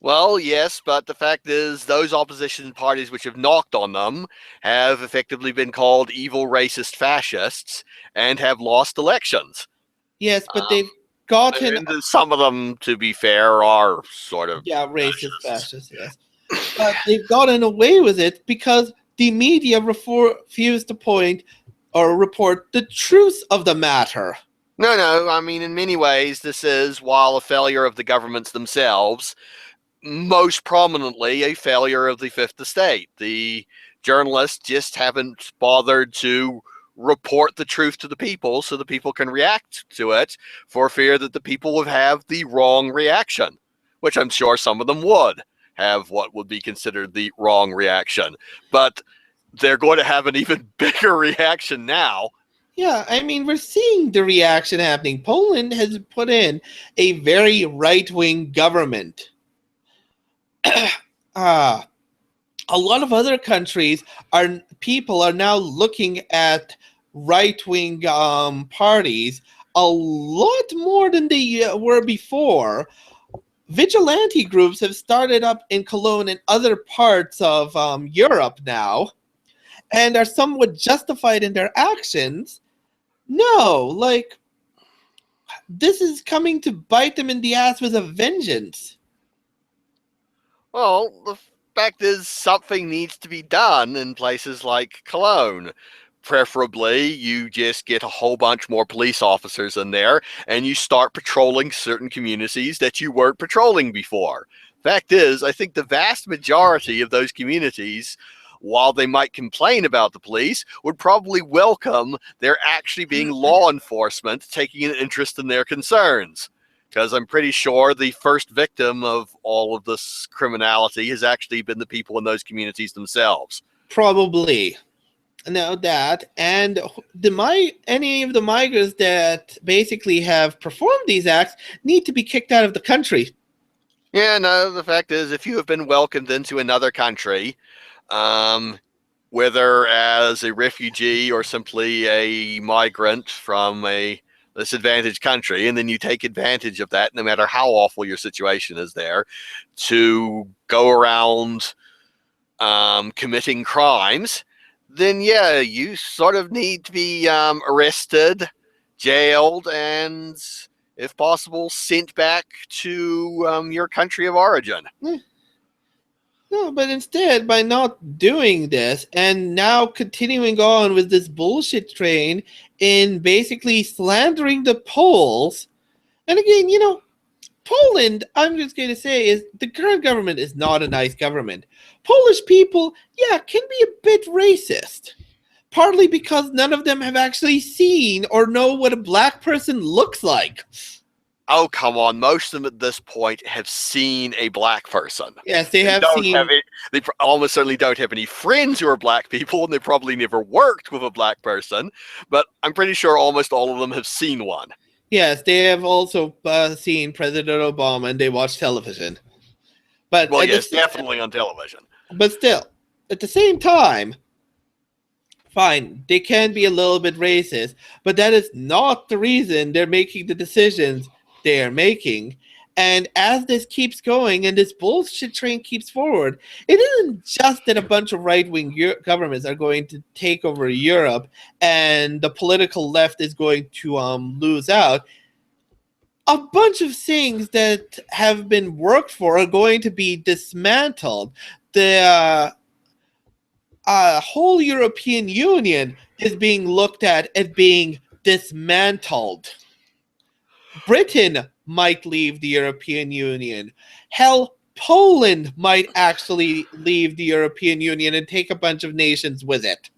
Well, yes, but the fact is those opposition parties which have knocked on them have effectively been called evil, racist fascists and have lost elections. Yes, but they've gotten... And some of them, to be fair, are sort of... Yeah, racist fascists, yes. But they've gotten away with it because the media refused to point or report the truth of the matter. No, I mean, in many ways, this is, while a failure of the governments themselves, most prominently a failure of the Fifth Estate. The journalists just haven't bothered to report the truth to the people so the people can react to it, for fear that the people would have the wrong reaction, which I'm sure some of them would have what would be considered the wrong reaction. But they're going to have an even bigger reaction now. Yeah, I mean, we're seeing the reaction happening. Poland has put in a very right-wing government. A lot of other countries people are now looking at right-wing parties a lot more than they were before. Vigilante groups have started up in Cologne and other parts of Europe now, and are somewhat justified in their actions. No, like, this is coming to bite them in the ass with a vengeance. Well, the fact is something needs to be done in places like Cologne. Preferably, you just get a whole bunch more police officers in there and you start patrolling certain communities that you weren't patrolling before. Fact is, I think the vast majority of those communities, while they might complain about the police, would probably welcome there actually being law enforcement taking an interest in their concerns. Because I'm pretty sure the first victim of all of this criminality has actually been the people in those communities themselves. Probably. No, that. And any of the migrants that basically have performed these acts need to be kicked out of the country. Yeah, no, the fact is, if you have been welcomed into another country, whether as a refugee or simply a migrant from a disadvantaged country, and then you take advantage of that, no matter how awful your situation is there, to go around committing crimes, then yeah, you sort of need to be arrested, jailed, and if possible, sent back to your country of origin. No, but instead, by not doing this and now continuing on with this bullshit train in basically slandering the Poles, and again, Poland, I'm just going to say, is the current government is not a nice government. Polish people, yeah, can be a bit racist. Partly because none of them have actually seen or know what a black person looks like. Oh, come on. Most of them at this point have seen a black person. Yes, they have seen. They almost certainly don't have any friends who are black people, and they probably never worked with a black person. But I'm pretty sure almost all of them have seen one. Yes, they have also seen President Obama, and they watch television. But well, yes, definitely on television. But still, at the same time, fine, they can be a little bit racist, but that is not the reason they're making the decisions they are making. And as this keeps going and this bullshit train keeps forward, it isn't just that a bunch of right-wing governments are going to take over Europe and the political left is going to lose out. A bunch of things that have been worked for are going to be dismantled. The whole European Union is being looked at as being dismantled. Britain might leave the European Union. Hell, Poland might actually leave the European Union and take a bunch of nations with it.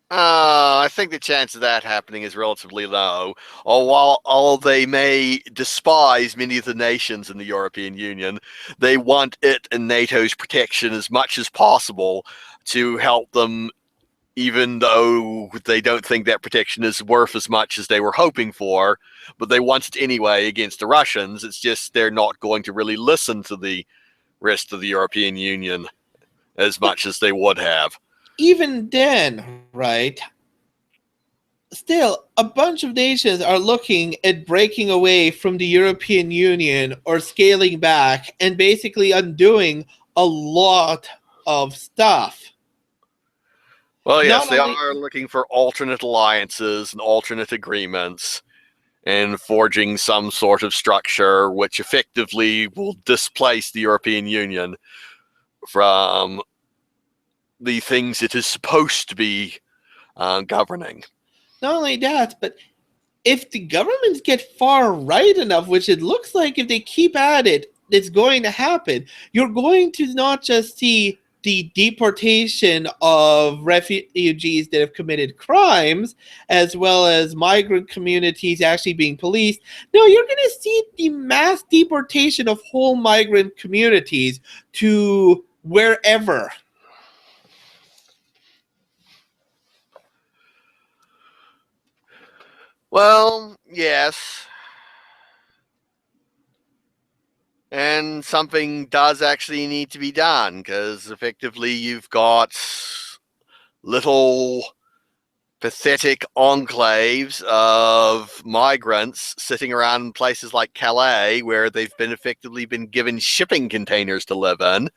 I think the chance of that happening is relatively low. While they may despise many of the nations in the European Union, they want it and NATO's protection as much as possible to help them, even though they don't think that protection is worth as much as they were hoping for, but they want it anyway against the Russians. It's just they're not going to really listen to the rest of the European Union as much as they would have. Even then, right, still, a bunch of nations are looking at breaking away from the European Union or scaling back and basically undoing a lot of stuff. Well, yes, they are looking for alternate alliances and alternate agreements and forging some sort of structure which effectively will displace the European Union from the things it is supposed to be governing. Not only that, but if the governments get far right enough, which it looks like if they keep at it, it's going to happen, you're going to not just see the deportation of refugees that have committed crimes, as well as migrant communities actually being policed. No, you're going to see the mass deportation of whole migrant communities to wherever. Well, yes. And something does actually need to be done, because effectively you've got little pathetic enclaves of migrants sitting around in places like Calais, where they've been effectively been given shipping containers to live in,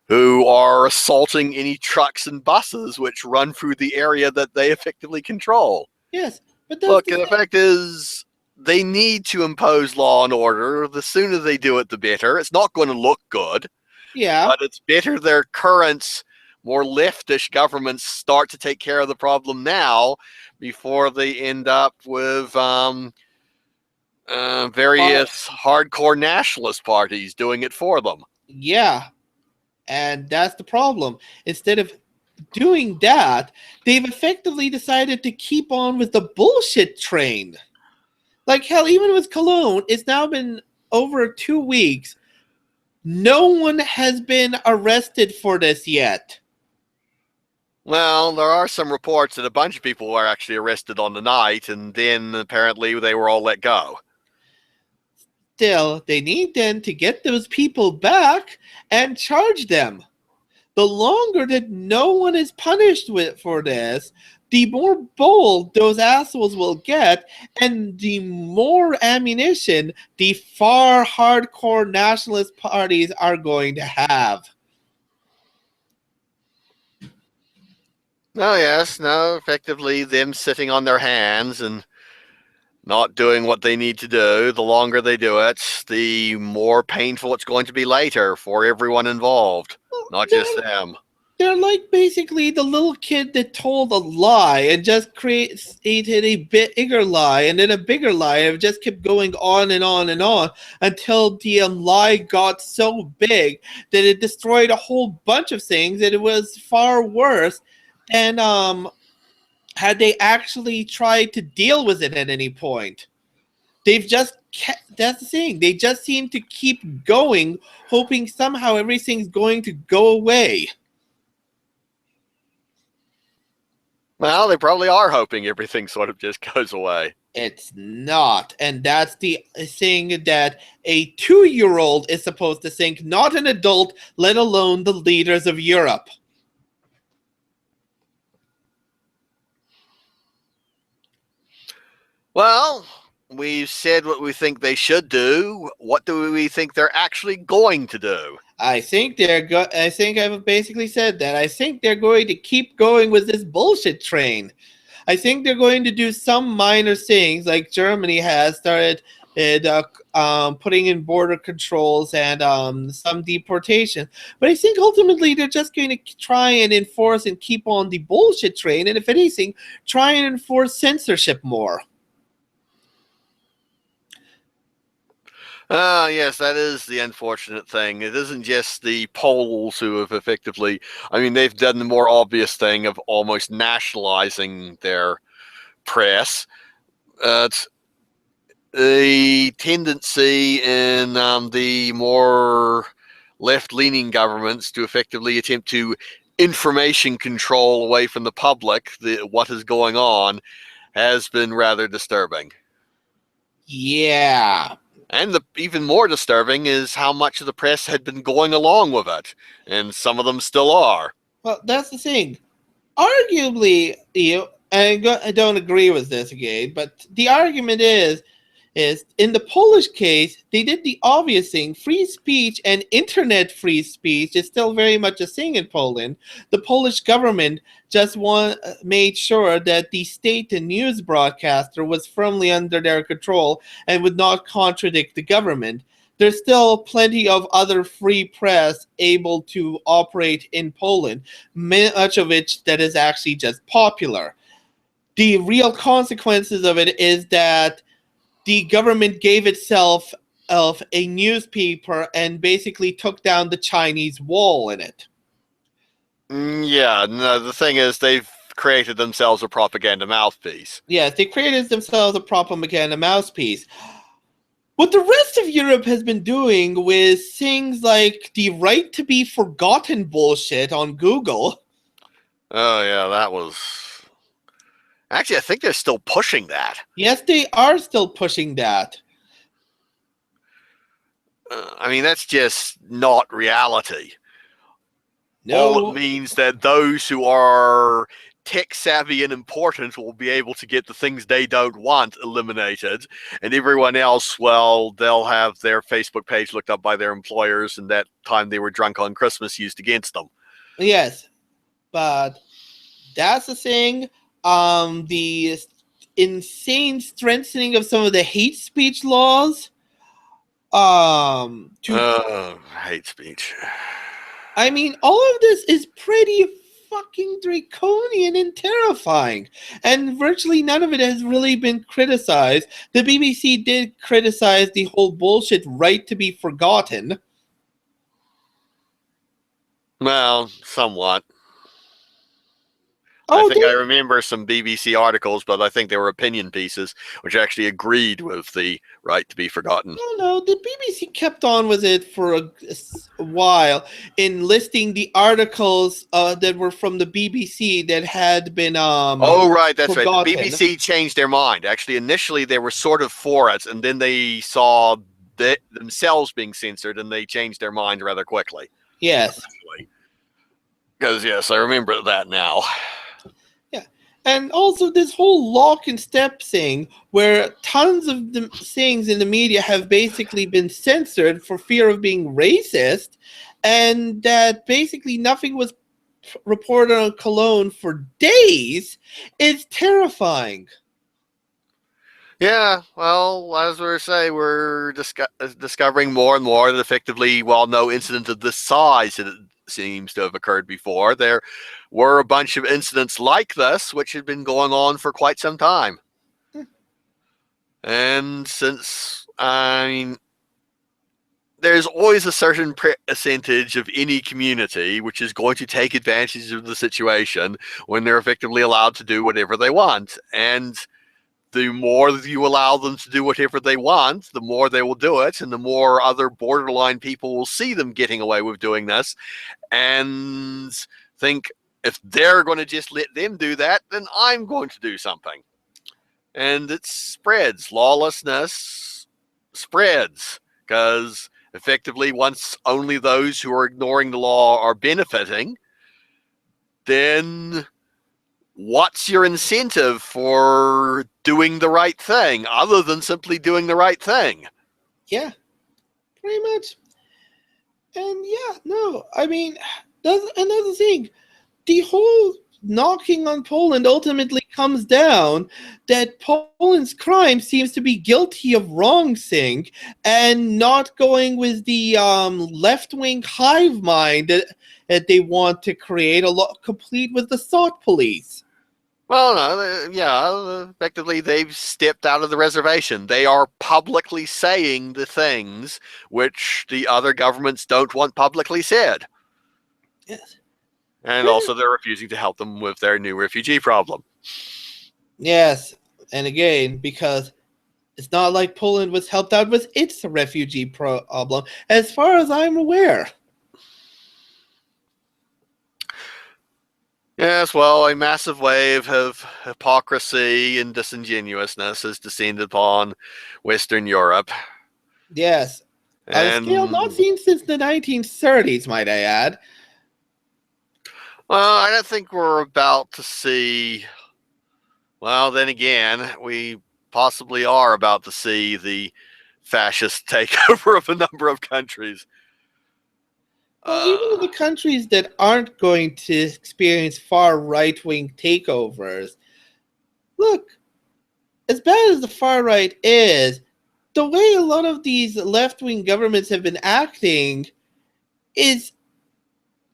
who are assaulting any trucks and buses which run through the area that they effectively control. Yes. But look, the fact is, they need to impose law and order. The sooner they do it, the better. It's not going to look good. Yeah. But it's better their current, more leftish governments start to take care of the problem now before they end up with various hardcore nationalist parties doing it for them. Yeah. And that's the problem. Instead of doing that, they've effectively decided to keep on with the bullshit train. Like, hell, even with Cologne, it's now been over 2 weeks. No one has been arrested for this yet. Well, there are some reports that a bunch of people were actually arrested on the night, and then apparently they were all let go. Still, they need then to get those people back and charge them. The longer that no one is punished for this, the more bold those assholes will get, and the more ammunition the far hardcore nationalist parties are going to have. No, yes, no, effectively them sitting on their hands and not doing what they need to do. The longer they do it, the more painful it's going to be later for everyone involved, Well, not just them. they're like basically the little kid that told a lie and just created a bigger lie and then a bigger lie and it just kept going on and on and on until the lie got so big that it destroyed a whole bunch of things and it was far worse than had they actually tried to deal with it at any point. They've just kept, that's the thing. They just seem to keep going, hoping somehow everything's going to go away. Well, they probably are hoping everything sort of just goes away. It's not. And that's the thing that a 2-year-old is supposed to think, not an adult, let alone the leaders of Europe. Well, we've said what we think they should do. What do we think they're actually going to do? I think I think I've basically said that. I think they're going to keep going with this bullshit train. I think they're going to do some minor things like Germany has started putting in border controls and some deportation. But I think ultimately they're just going to try and enforce and keep on the bullshit train. And if anything, try and enforce censorship more. Yes, that is the unfortunate thing. It isn't just the Poles who have effectively, I mean, they've done the more obvious thing of almost nationalizing their press. It's a tendency in the more left-leaning governments to effectively attempt to information control away from the public what is going on has been rather disturbing. Yeah. And the even more disturbing is how much of the press had been going along with it, and some of them still are. Well, that's the thing. Arguably, I don't agree with this again, but the argument is in the Polish case, they did the obvious thing. Free speech and internet free speech is still very much a thing in Poland. The Polish government just made sure that the state and news broadcaster was firmly under their control and would not contradict the government. There's still plenty of other free press able to operate in Poland, much of which that is actually just popular. The real consequences of it is that the government gave itself of a newspaper and basically took down the Chinese wall in it. Yeah, no, the thing is, they've created themselves a propaganda mouthpiece. Yes, they created themselves a propaganda mouthpiece. What the rest of Europe has been doing with things like the right to be forgotten bullshit on Google. Oh, yeah, that was. Actually, I think they're still pushing that. Yes, they are still pushing that. I mean, that's just not reality. No. All it means that those who are tech savvy and important will be able to get the things they don't want eliminated, and everyone else, well, they'll have their Facebook page looked up by their employers and that time they were drunk on Christmas used against them. Yes, but that's the thing. The insane strengthening of some of the hate speech laws. Hate speech. I mean, all of this is pretty fucking draconian and terrifying, and virtually none of it has really been criticized. The BBC did criticize the whole bullshit right to be forgotten. Well, somewhat. Oh, I think I remember some BBC articles, but I think they were opinion pieces, which actually agreed with the right to be forgotten. No, the BBC kept on with it for a while in listing the articles that were from the BBC that had been oh, right, that's forgotten. right. The BBC changed their mind. Actually, initially they were sort of for it, and then they saw themselves being censored, and they changed their mind rather quickly. Yes. Because, yes, I remember that now. And also this whole lock and step thing where tons of the things in the media have basically been censored for fear of being racist, and that basically nothing was reported on Cologne for days is terrifying. Yeah, well, as we say, we're discovering more and more that effectively, while no incident of this size seems to have occurred before, there were a bunch of incidents like this which had been going on for quite some time. And since, I mean, there's always a certain percentage of any community which is going to take advantage of the situation when they're effectively allowed to do whatever they want. And the more you allow them to do whatever they want, the more they will do it, and the more other borderline people will see them getting away with doing this and think, if they're going to just let them do that, then I'm going to do something. And it spreads. Lawlessness spreads, because effectively, once only those who are ignoring the law are benefiting, then what's your incentive for doing the right thing other than simply doing the right thing? Yeah, pretty much. And yeah, no, I mean, that's another thing. The whole knocking on Poland ultimately comes down that Poland's crime seems to be guilty of wrongthing and not going with the left-wing hive mind that they want to create, a lot complete with the thought police. Well, no, yeah, effectively they've stepped out of the reservation. They are publicly saying the things which the other governments don't want publicly said. Yes. And also they're refusing to help them with their new refugee problem. Yes, and again, because it's not like Poland was helped out with its refugee problem, as far as I'm aware. Yes, well, a massive wave of hypocrisy and disingenuousness has descended upon Western Europe. Yes. On a scale not seen since the 1930s, might I add. Well, I don't think we're about to see... Well, then again, we possibly are about to see the fascist takeover of a number of countries. Well, even in the countries that aren't going to experience far right-wing takeovers, look, as bad as the far right is, the way a lot of these left-wing governments have been acting is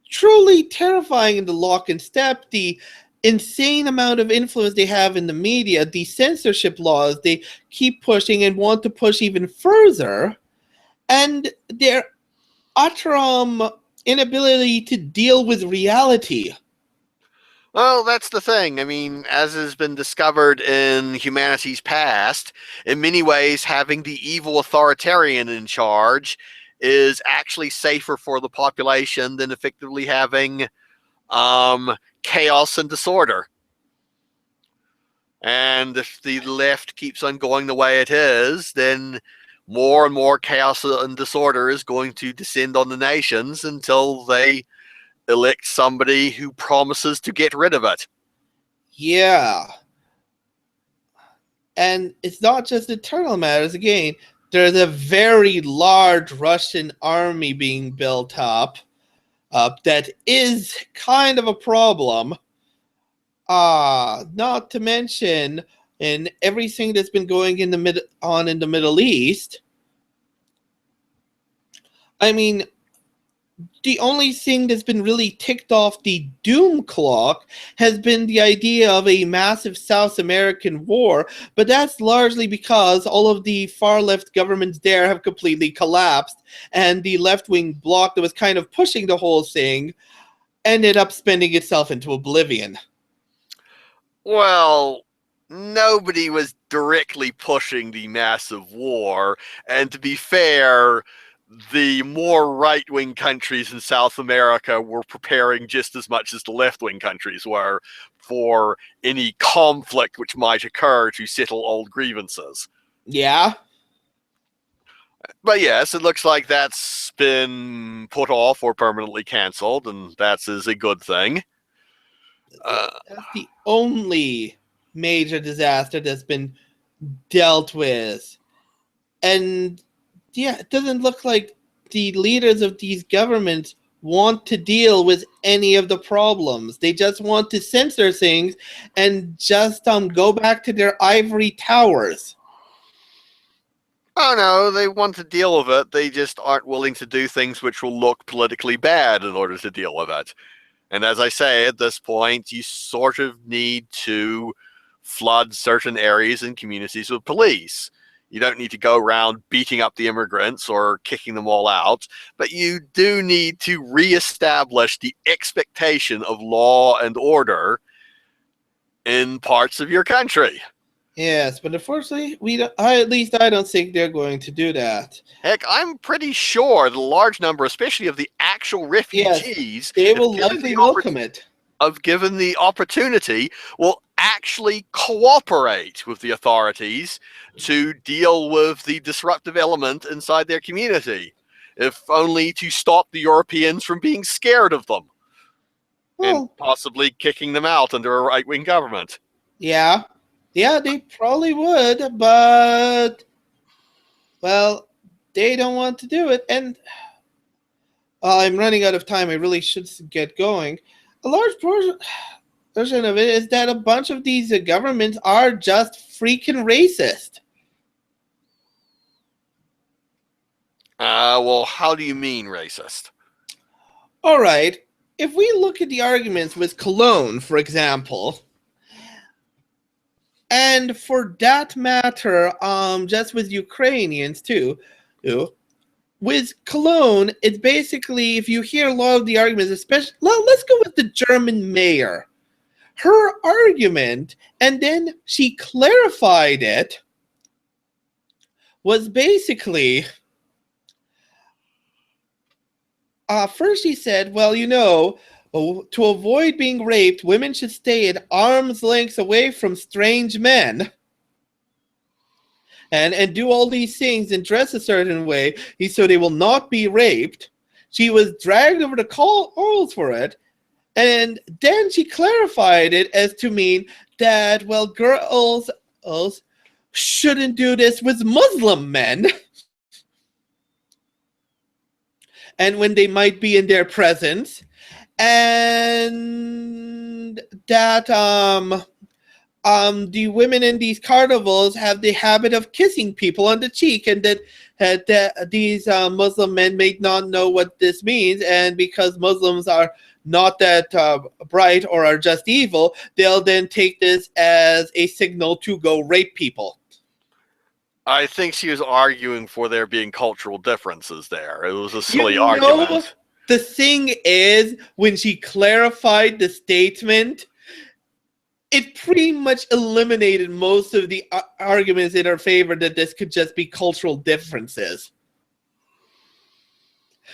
truly terrifying in the lock and step. The insane amount of influence they have in the media, the censorship laws they keep pushing and want to push even further, and their utter inability to deal with reality. Well, that's the thing. I mean, as has been discovered in humanity's past, in many ways, having the evil authoritarian in charge is actually safer for the population than effectively having chaos and disorder. And if the left keeps on going the way it is, then more and more chaos and disorder is going to descend on the nations until they elect somebody who promises to get rid of it. Yeah. And it's not just internal matters. Again, there's a very large Russian army being built up that is kind of a problem. Not to mention in everything that's been going in the Middle East. I mean, the only thing that's been really ticked off the doom clock has been the idea of a massive South American war, but that's largely because all of the far left governments there have completely collapsed, and the left-wing bloc that was kind of pushing the whole thing ended up spending itself into oblivion. Well, nobody was directly pushing the massive war, and to be fair, the more right-wing countries in South America were preparing just as much as the left-wing countries were for any conflict which might occur to settle old grievances. Yeah. But yes, it looks like that's been put off or permanently cancelled, and that is a good thing. That's the only major disaster that's been dealt with. And yeah, it doesn't look like the leaders of these governments want to deal with any of the problems. They just want to censor things and just go back to their ivory towers. Oh no, they want to deal with it. They just aren't willing to do things which will look politically bad in order to deal with it. And as I say, at this point, you sort of need to flood certain areas and communities with police. You don't need to go around beating up the immigrants or kicking them all out, but you do need to reestablish the expectation of law and order in parts of your country. Yes, but unfortunately, at least I don't think they're going to do that. Heck, I'm pretty sure the large number, especially of the actual refugees, they will likely welcome it. Of given the opportunity, will actually cooperate with the authorities to deal with the disruptive element inside their community, if only to stop the Europeans from being scared of them and possibly kicking them out under a right-wing government. Yeah, they probably would, but, well, they don't want to do it, and I'm running out of time. I really should get going. A large portion of it is that a bunch of these governments are just freaking racist. Well, how do you mean racist? All right. If we look at the arguments with Cologne, for example, and for that matter, just with Ukrainians too, with Cologne, it's basically, if you hear a lot of the arguments, especially, let's go with the German mayor. Her argument, and then she clarified it, was basically, first she said, well, to avoid being raped, women should stay at arm's length away from strange men. And do all these things and dress a certain way so they will not be raped. She was dragged over the coals for it. And then she clarified it as to mean that, well, girls shouldn't do this with Muslim men. And when they might be in their presence. And that the women in these carnivals have the habit of kissing people on the cheek, and that these Muslim men may not know what this means, and because Muslims are not that bright or are just evil, they'll then take this as a signal to go rape people. I think she was arguing for there being cultural differences there. It was a silly argument. The thing is, when she clarified the statement, it pretty much eliminated most of the arguments in her favor that this could just be cultural differences.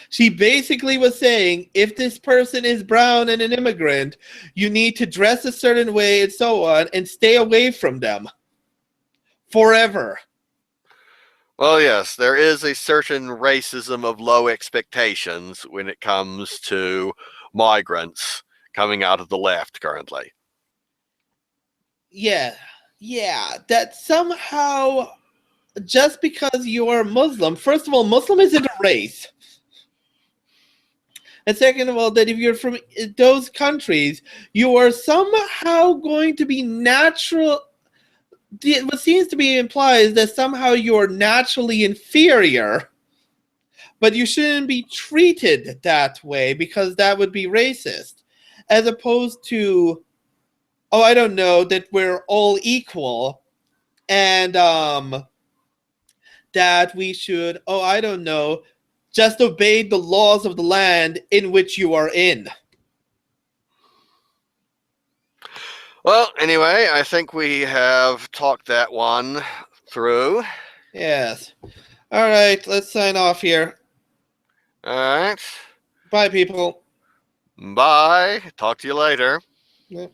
She basically was saying, if this person is brown and an immigrant, you need to dress a certain way and so on, and stay away from them forever. Well, yes, there is a certain racism of low expectations when it comes to migrants coming out of the left currently. Yeah, that somehow, just because you're Muslim, first of all, Muslim isn't a race. And second of all, that if you're from those countries, you are somehow going to be natural. What seems to be implied is that somehow you're naturally inferior, but you shouldn't be treated that way because that would be racist, as opposed to, I don't know, that we're all equal, and that we should, I don't know, just obey the laws of the land in which you are in. Well, anyway, I think we have talked that one through. Yes. All right, let's sign off here. All right. Bye, people. Bye. Talk to you later. Yep.